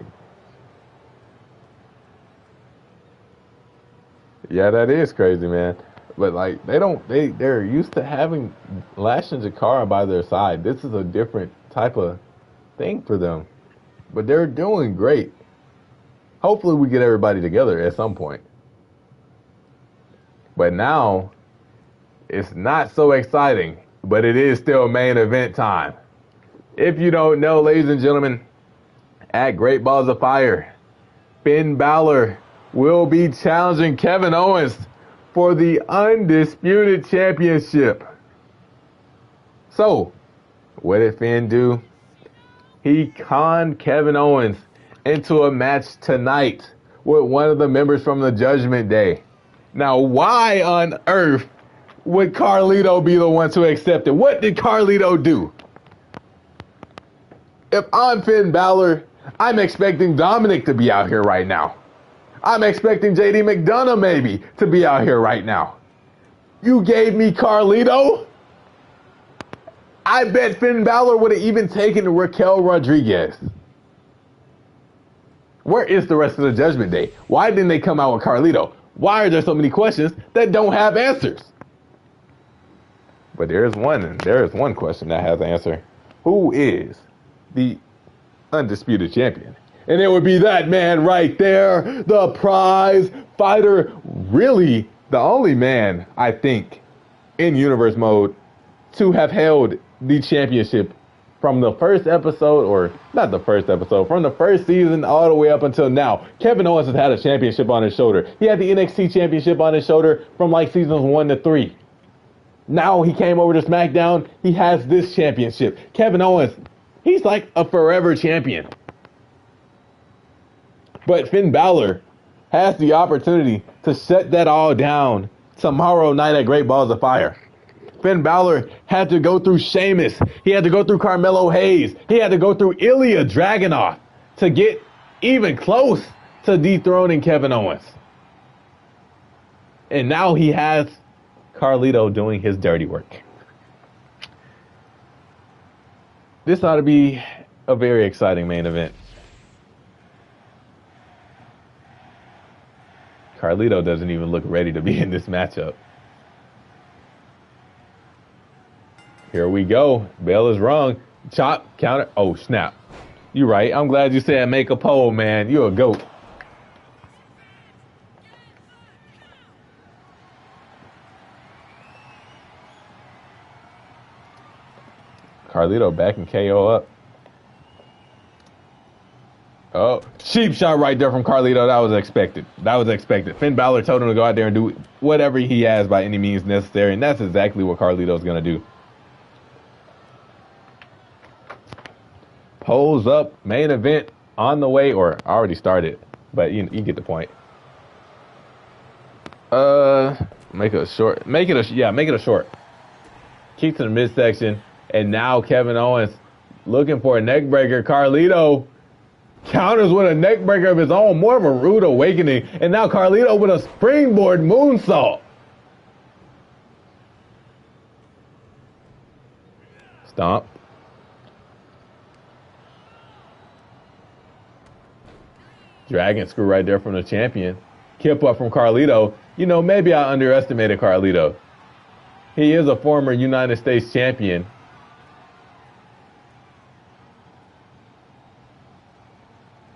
Yeah, that is crazy, man. But like, they're used to having Lash and Jakara by their side. This is a different type of thing for them. But they're doing great. Hopefully we get everybody together at some point. But now, it's not so exciting, but it is still main event time. If you don't know, ladies and gentlemen, at Great Balls of Fire, Finn Balor will be challenging Kevin Owens for the Undisputed Championship. So, what did Finn do? He conned Kevin Owens into a match tonight with one of the members from the Judgment Day. Now, why on earth would Carlito be the one to accept it? What did Carlito do? If I'm Finn Balor, I'm expecting Dominic to be out here right now. I'm expecting JD McDonough maybe to be out here right now. You gave me Carlito? I bet Finn Balor would have even taken Raquel Rodriguez. Where is the rest of the Judgment Day? Why didn't they come out with Carlito? Why are there so many questions that don't have answers? But there is one question that has an answer. Who is the Undisputed Champion? And it would be that man right there, the prize fighter. Really, the only man, I think, in universe mode to have held the championship from the first episode, or not the first episode, from the first season all the way up until now. Kevin Owens has had a championship on his shoulder. He had the NXT championship on his shoulder from like seasons 1 to 3. Now he came over to Smackdown. He has this championship. Kevin Owens, he's like a forever champion. But Finn Balor has the opportunity to shut that all down tomorrow night at Great Balls of Fire. Finn Balor had to go through Sheamus. He had to go through Carmelo Hayes. He had to go through Ilya Dragunov to get even close to dethroning Kevin Owens. And now he has Carlito doing his dirty work. This ought to be a very exciting main event. Carlito doesn't even look ready to be in this matchup. Here we go. Bell is wrong. Chop, counter. Oh, snap. You're right. I'm glad you said make a poll, man. You're a goat. Carlito backing KO up. Oh, cheap shot right there from Carlito. That was expected. That was expected. Finn Balor told him to go out there and do whatever he has by any means necessary, and that's exactly what Carlito's going to do. Pulls up, main event on the way, or already started, but you get the point. Make it a short. Make it a short. Kick to the midsection, and now Kevin Owens looking for a neck breaker. Carlito counters with a neck breaker of his own, more of a rude awakening, and now Carlito with a springboard moonsault. Stomp. Dragon screw right there from the champion. Kip up from Carlito. You know, maybe I underestimated Carlito. He is a former United States champion.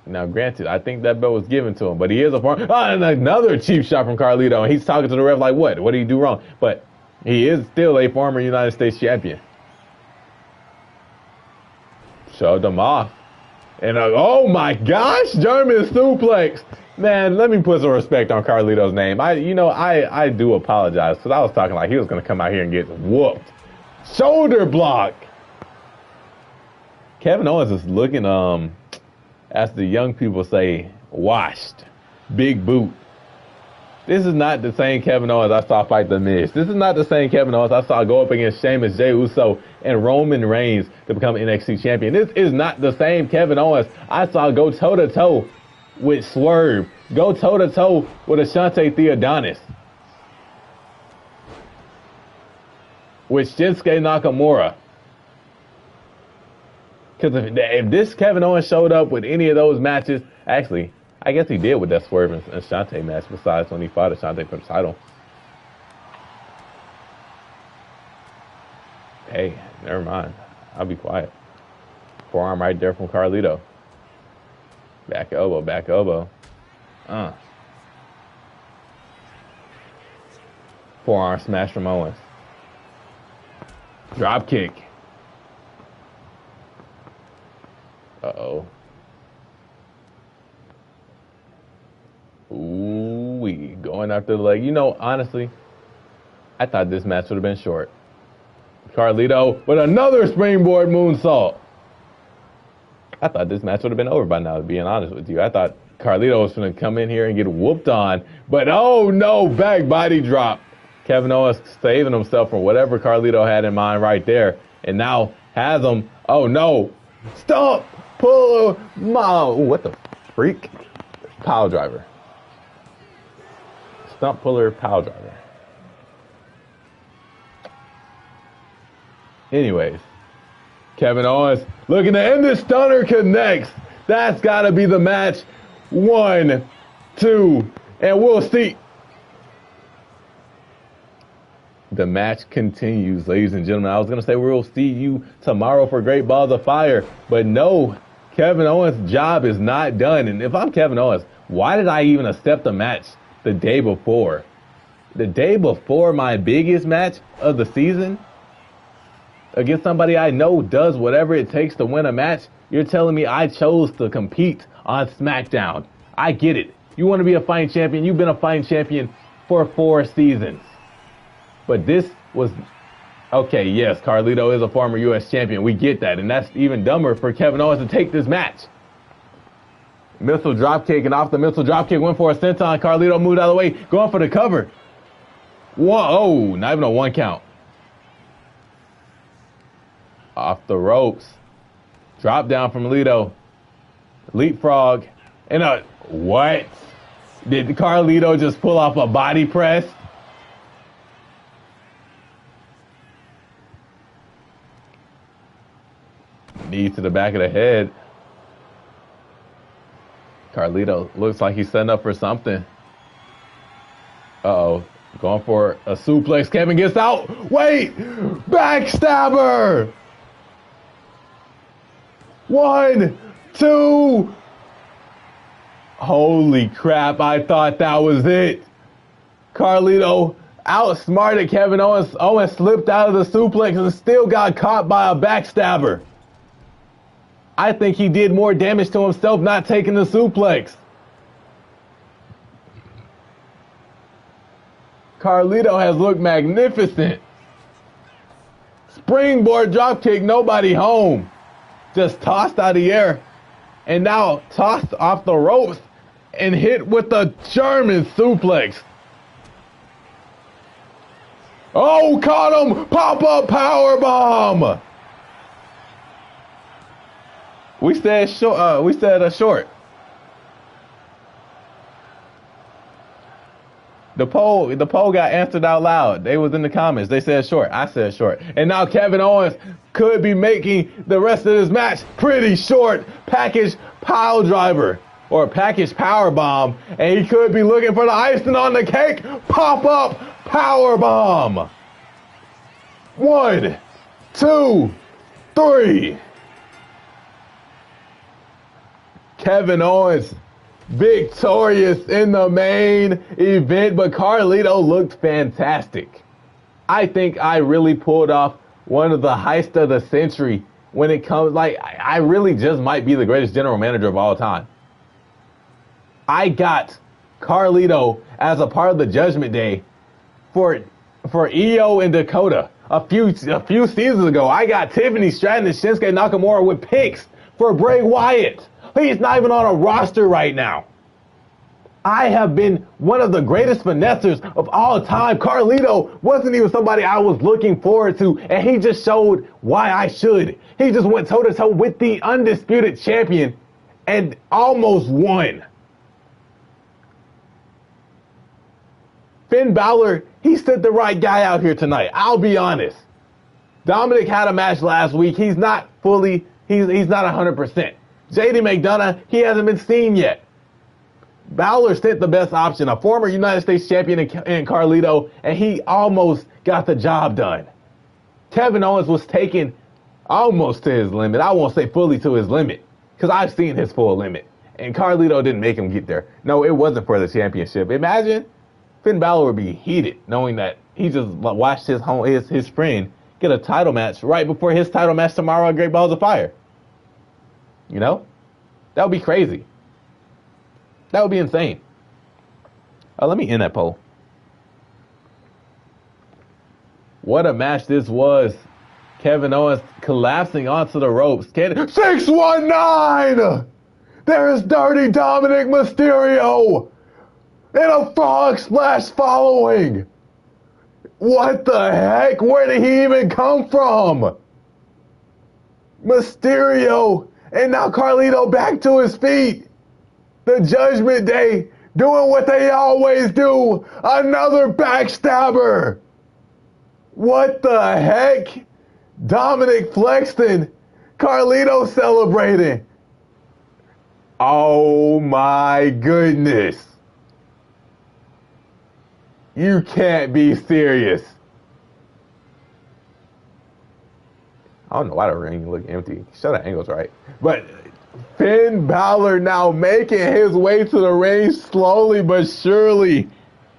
Now, granted, I think that belt was given to him, but he is a former... and another cheap shot from Carlito, and he's talking to the ref like, what? What did he do wrong? But he is still a former United States champion. Showed them off. And oh my gosh, German suplex. Man, let me put some respect on Carlito's name. I do apologize, because I was talking like he was going to come out here and get whooped. Shoulder block. Kevin Owens is looking, as the young people say, washed. Big boot. This is not the same Kevin Owens I saw fight The Miz. This is not the same Kevin Owens I saw go up against Sheamus, Jey Uso, and Roman Reigns to become NXT champion. This is not the same Kevin Owens I saw go toe-to-toe with Swerve. Go toe-to-toe with Ashante Theodonis. With Shinsuke Nakamura. Because if this Kevin Owens showed up with any of those matches, actually, I guess he did with that Swerve and Ashante match, besides when he fought Ashante for the title. Hey, never mind. I'll be quiet. Forearm right there from Carlito. Back elbow, back elbow. Forearm smash from Owens. Drop kick. Uh-oh. Ooh-wee. Going after the leg. You know, honestly, I thought this match would have been short. Carlito with another springboard moonsault. I thought this match would have been over by now, to be honest with you. I thought Carlito was going to come in here and get whooped on. But, oh, no, back body drop. Kevin Owens saving himself from whatever Carlito had in mind right there. And now has him. Oh, no. Stomp. Pull. What the freak? Pile driver. Stump puller, pile driver. Anyways, Kevin Owens looking to end this. Stunner connects. That's got to be the match. 1, 2, and we'll see. The match continues, ladies and gentlemen. I was going to say we'll see you tomorrow for Great Balls of Fire, but no, Kevin Owens' job is not done. And if I'm Kevin Owens, why did I even accept the match the day before? The day before my biggest match of the season? Against somebody I know does whatever it takes to win a match? You're telling me I chose to compete on Smackdown. I get it. You want to be a fighting champion. You've been a fighting champion for 4 seasons. But this was... Okay, yes, Carlito is a former U.S. champion. We get that. And that's even dumber for Kevin Owens to take this match. Missile dropkick, and off the missile dropkick, went for a senton. Carlito moved out of the way, going for the cover. Whoa, not even a 1 count. Off the ropes. Drop down from Lito. Leapfrog. And what? Did Carlito just pull off a body press? Knee to the back of the head. Carlito looks like he's setting up for something. Uh-oh. Going for a suplex. Kevin gets out. Wait! Backstabber! 1, 2. Holy crap, I thought that was it. Carlito outsmarted Kevin Owens. Owens slipped out of the suplex and still got caught by a backstabber. I think he did more damage to himself not taking the suplex. Carlito has looked magnificent. Springboard dropkick, nobody home. just tossed out of the air, and now tossed off the ropes and hit with a German suplex. Oh, caught him! Pop-up powerbomb! We said short. We said a short. The poll got answered out loud. They was in the comments. They said short. I said short. And now Kevin Owens could be making the rest of this match pretty short. Package pile driver or package power bomb, and he could be looking for the icing on the cake. Pop up power bomb. 1, 2, 3. Kevin Owens victorious in the main event, but Carlito looked fantastic. I think I really pulled off one of the heists of the century when it comes, like, I really just might be the greatest general manager of all time. I got Carlito as a part of the Judgment Day for Io and Dakota. A few seasons ago, I got Tiffany Stratton and Shinsuke Nakamura with picks for Bray Wyatt. He's not even on a roster right now. I have been one of the greatest finessers of all time. Carlito wasn't even somebody I was looking forward to, and he just showed why I should. He just went toe-to-toe with the undisputed champion and almost won. Finn Balor, he stood the right guy out here tonight. I'll be honest. Dominic had a match last week. He's not 100%. JD McDonough, he hasn't been seen yet. Balor sent the best option, a former United States champion in Carlito, and he almost got the job done. Kevin Owens was taken almost to his limit. I won't say fully to his limit, because I've seen his full limit. And Carlito didn't make him get there. No, it wasn't for the championship. Imagine Finn Balor would be heated knowing that he just watched his friend get a title match right before his title match tomorrow at Great Balls of Fire. You know? That would be crazy. That would be insane. Let me end that poll. What a match this was. Kevin Owens collapsing onto the ropes. 619! There is Dirty Dominic Mysterio! And a frog splash following! What the heck? Where did he even come from? Mysterio! And now Carlito back to his feet. The Judgment Day doing what they always do. Another backstabber. What the heck? Dominic flexing. Carlito celebrating. Oh my goodness. You can't be serious. I don't know why the ring look empty. Show the angles right. But Finn Balor now making his way to the ring slowly but surely.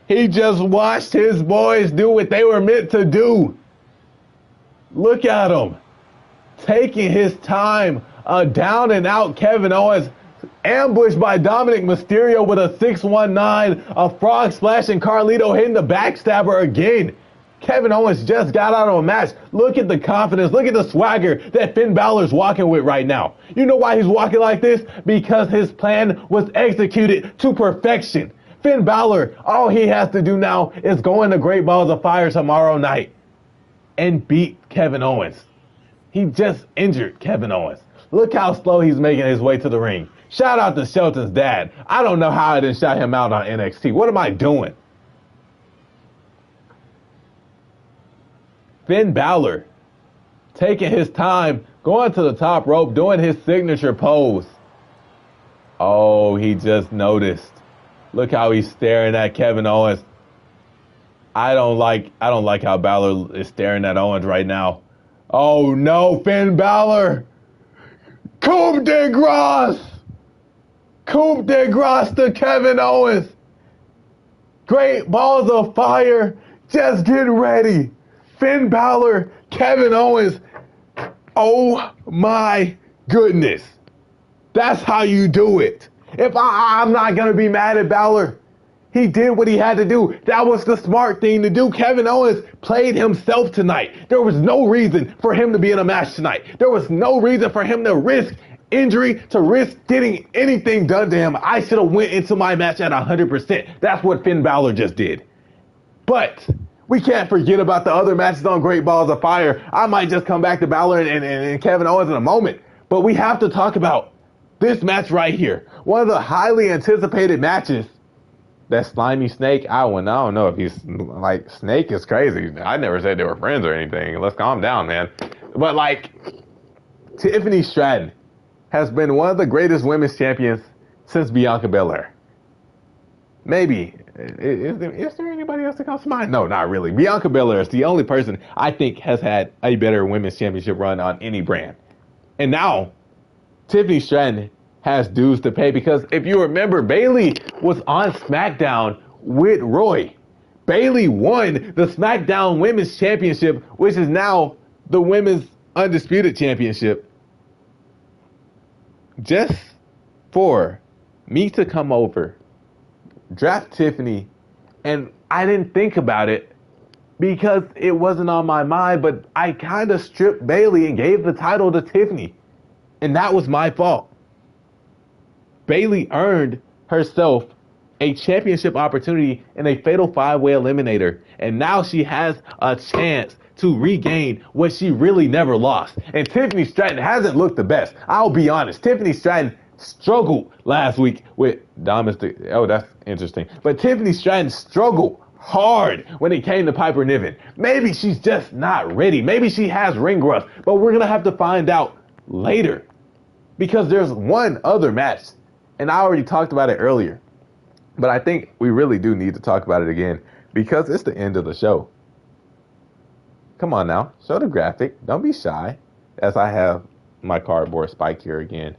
He just watched his boys do what they were meant to do. Look at him. Taking his time. A down and out Kevin Owens ambushed by Dominic Mysterio with a 619. A frog splash and Carlito hitting the backstabber again. Kevin Owens just got out of a match. Look at the confidence. Look at the swagger that Finn Balor's walking with right now. You know why he's walking like this? Because his plan was executed to perfection. Finn Balor, all he has to do now is go into Great Balls of Fire tomorrow night and beat Kevin Owens. He just injured Kevin Owens. Look how slow he's making his way to the ring. Shout out to Shelton's dad. I don't know how I didn't shout him out on NXT. What am I doing? Finn Balor taking his time, going to the top rope, doing his signature pose. Oh, he just noticed. Look how he's staring at Kevin Owens. I don't like how Balor is staring at Owens right now. Oh no, Finn Balor. Coup de grace. Coup de grace to Kevin Owens. Great Balls of Fire. Just get ready. Finn Balor, Kevin Owens. Oh my goodness. That's how you do it. I'm not going to be mad at Balor. He did what he had to do. That was the smart thing to do. Kevin Owens played himself tonight. There was no reason for him to be in a match tonight. There was no reason for him to risk injury, to risk getting anything done to him. I should have went into my match at 100%. That's what Finn Balor just did. But we can't forget about the other matches on Great Balls of Fire. I might just come back to Balor and Kevin Owens in a moment. But we have to talk about this match right here. One of the highly anticipated matches. That slimy Snake, I don't know if he's like, Snake is crazy. I never said they were friends or anything. Let's calm down, man. But like, Tiffany Stratton has been one of the greatest women's champions since Bianca Belair. Maybe. Is there anybody else that comes to mind? No, not really. Bianca Belair is the only person I think has had a better women's championship run on any brand. And now, Tiffany Stratton has dues to pay, because if you remember, Bayley was on Smackdown with Roy. Bayley won the Smackdown Women's Championship, which is now the Women's Undisputed Championship, just for me to come over, draft Tiffany, and I didn't think about it because it wasn't on my mind, but I kind of stripped Bayley and gave the title to Tiffany, and that was my fault. Bayley earned herself a championship opportunity in a fatal 5-way eliminator, and now she has a chance to regain what she really never lost. And Tiffany Stratton hasn't looked the best. I'll be honest. Tiffany Stratton struggled last week with Domestic. Oh, that's interesting. But Tiffany Stratton struggled hard when it came to Piper Niven. Maybe she's just not ready. Maybe she has ring rust, but we're going to have to find out later, because there's one other match. And I already talked about it earlier, but I think we really do need to talk about it again, because it's the end of the show. Come on now, show the graphic. Don't be shy, as I have my cardboard spike here again.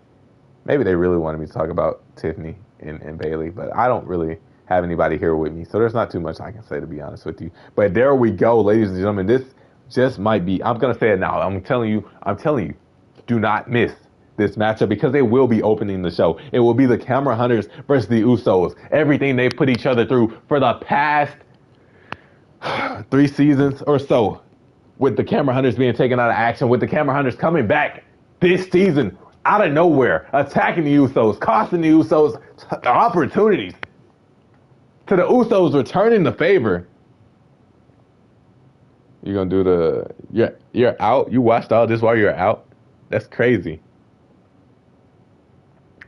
Maybe they really wanted me to talk about Tiffany and Bayley, but I don't really have anybody here with me, so there's not too much I can say, to be honest with you. But there we go, ladies and gentlemen. This just might be, I'm going to say it now. I'm telling you, do not miss this matchup, because they will be opening the show. It will be the Camera Hunters versus the Usos. Everything they put each other through for the past 3 seasons or so, with the Camera Hunters being taken out of action, with the Camera Hunters coming back this season out of nowhere, attacking the Usos, costing the Usos opportunities, to the Usos returning the favor. You're going to do you're out? You watched all this while you're out? That's crazy.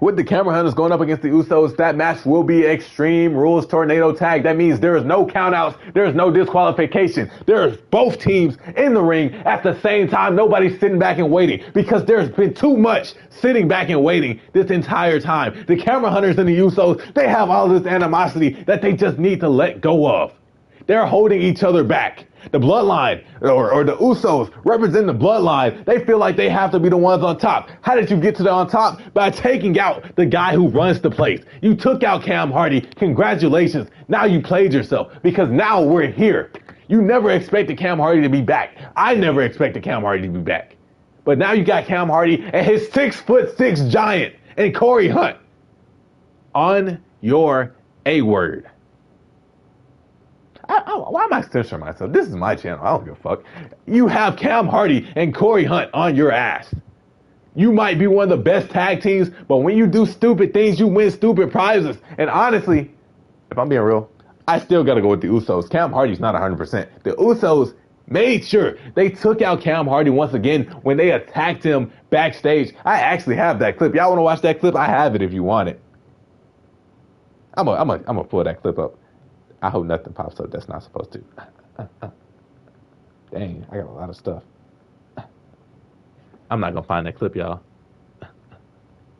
With the Camera Hunters going up against the Usos, that match will be Extreme Rules Tornado Tag. That means there is no countouts. There is no disqualification. There's both teams in the ring at the same time. Nobody's sitting back and waiting, because there's been too much sitting back and waiting this entire time. The Camera Hunters and the Usos, they have all this animosity that they just need to let go of. They're holding each other back. The Bloodline, or the Usos, represent the Bloodline. They feel like they have to be the ones on top. How did you get to the on top? By taking out the guy who runs the place. You took out Cam Hardy. Congratulations. Now you played yourself, because now we're here. You never expected Cam Hardy to be back. I never expected Cam Hardy to be back. But now you got Cam Hardy and his 6'6" giant and Corey Hunt on your A-word. Why am I censoring myself? This is my channel. I don't give a fuck. You have Cam Hardy and Corey Hunt on your ass. You might be one of the best tag teams, but when you do stupid things, you win stupid prizes. And honestly, if I'm being real, I still got to go with the Usos. Cam Hardy's not 100%. The Usos made sure they took out Cam Hardy once again when they attacked him backstage. I actually have that clip. Y'all want to watch that clip? I have it if you want it. I'm gonna pull that clip up. I hope nothing pops up that's not supposed to. Dang, I got a lot of stuff. I'm not going to find that clip, y'all.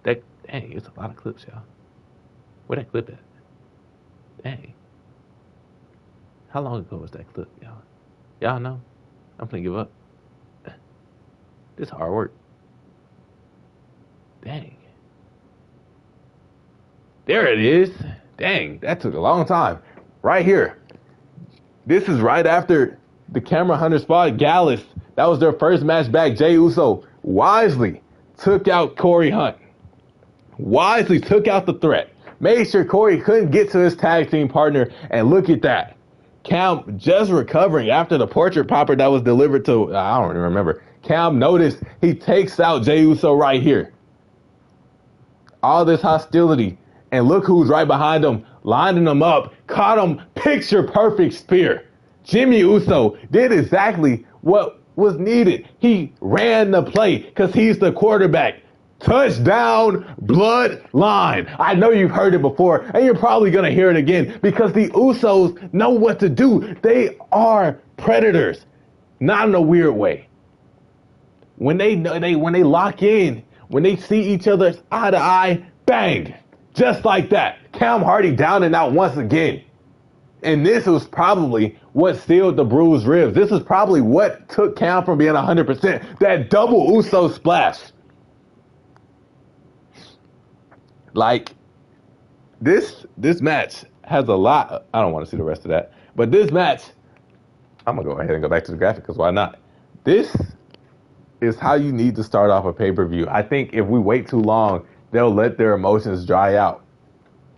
Dang, it's a lot of clips, y'all. Where that clip at? Dang. How long ago was that clip, y'all? Y'all know? I'm going to give up. This hard work. Dang. There it is. Dang, that took a long time. Right here. This is right after the Camera Hunter spot. Gallus, that was their first match back. Jey Uso wisely took out Corey Hunt. Wisely took out the threat. made sure Corey couldn't get to his tag team partner. And look at that. Cam just recovering after the portrait popper that was delivered to, I don't even remember. Cam noticed he takes out Jey Uso right here. All this hostility. And look who's right behind him, lining him up, caught him, picture perfect spear. Jimmy Uso did exactly what was needed. He ran the play because he's the quarterback. Touchdown, bloodline. I know you've heard it before, and you're probably going to hear it again because the Usos know what to do. They are predators, not in a weird way. When they lock in, when they see each other eye to eye, bang. Just like that. Cam Hardy down and out once again. And this was probably what sealed the bruised ribs. This is probably what took Cam from being 100%. That double Uso splash. Like, this match has a lot. I don't want to see the rest of that. But this match, I'm going to go ahead and go back to the graphic because why not? This is how you need to start off a pay-per-view. I think if we wait too long, they'll let their emotions dry out.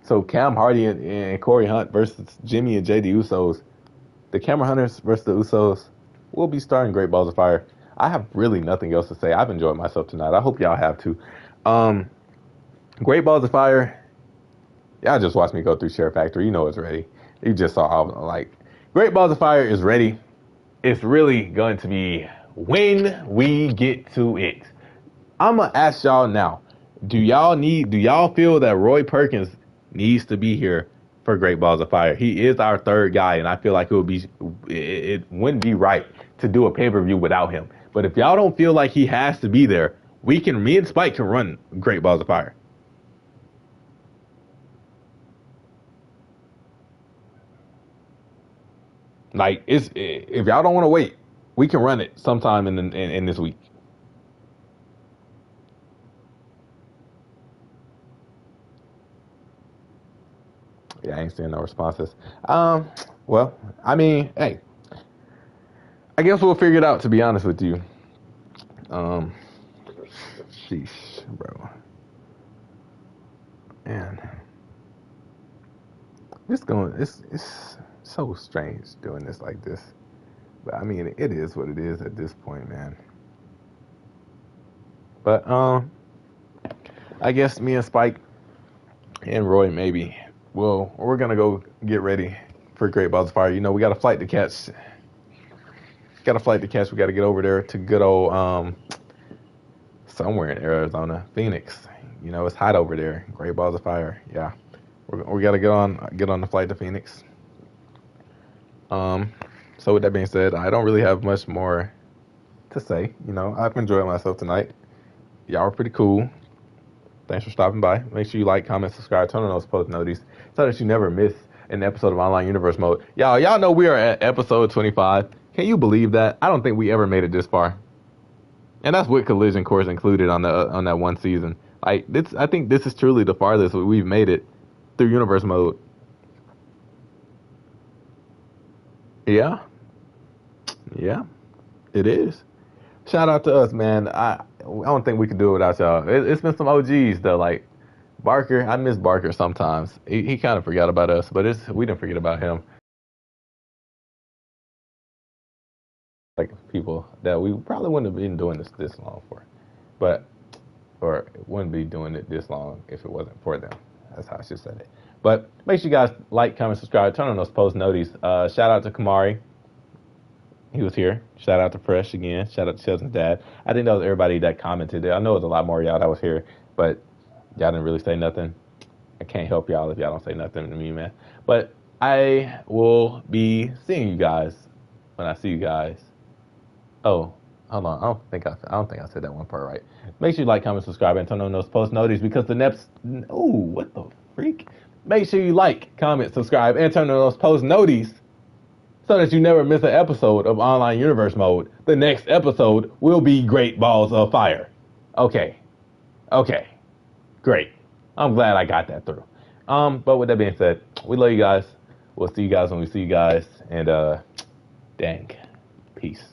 So Cam Hardy and Corey Hunt versus Jimmy and JD Usos. The Camera Hunters versus the Usos will be starting Great Balls of Fire. I have really nothing else to say. I've enjoyed myself tonight. I hope y'all have too. Great Balls of Fire. Y'all just watched me go through Share Factory. You know it's ready. You just saw how, like, Great Balls of Fire is ready. It's really going to be when we get to it. I'm going to ask y'all now. Do y'all feel that Roy Perkins needs to be here for Great Balls of Fire? He is our third guy, and I feel like it wouldn't be right to do a pay-per-view without him. But if y'all don't feel like he has to be there, me and Spike can run Great Balls of Fire. Like, if y'all don't want to wait, we can run it sometime in this week. Yeah, I ain't seeing no responses. Well, I mean, hey, I guess we'll figure it out, to be honest with you. Sheesh, bro. Man. It's so strange doing this like this. But I mean, it is what it is at this point, man. But, I guess me and Spike and Roy maybe. Well, we're going to go get ready for Great Balls of Fire. You know, we got a flight to catch. We got to get over there to good old, somewhere in Arizona, Phoenix. You know, it's hot over there. Great Balls of Fire. Yeah. We got to get on the flight to Phoenix. So with that being said, I don't really have much more to say. You know, I've enjoyed myself tonight. Y'all were pretty cool. Thanks for stopping by. Make sure you like, comment, subscribe, turn on those post notifications so that you never miss an episode of Online Universe Mode. Y'all know we are at episode 25. Can you believe that? I don't think we ever made it this far. And that's with Collision Course included on that one season. Like, I think this is truly the farthest we've made it through Universe Mode. Yeah, it is. Shout out to us, man. I don't think we could do it without y'all. It's been some OGs though, like Barker. I miss Barker sometimes. He kind of forgot about us, but we didn't forget about him. Like people that we probably wouldn't have been doing this long for, or wouldn't be doing it this long if it wasn't for them. That's how I should say it. But make sure you guys like, comment, subscribe, turn on those post notices. Shout out to Kamari. He was here. Shout out to Fresh again. Shout out to Chelson's dad. I think that was everybody that commented. I know it was a lot more of y'all that was here, but y'all didn't really say nothing. I can't help y'all if y'all don't say nothing to me, man. But I will be seeing you guys when I see you guys. Oh, hold on. I don't think I said that one part right. Make sure you like, comment, subscribe, and turn on those post notices because the next. Oh, what the freak? Make sure you like, comment, subscribe, and turn on those post notices so that you never miss an episode of Online Universe Mode. The next episode will be Great Balls of Fire. Okay. Great. I'm glad I got that through. But with that being said, we love you guys. We'll see you guys when we see you guys. And, dang. Peace.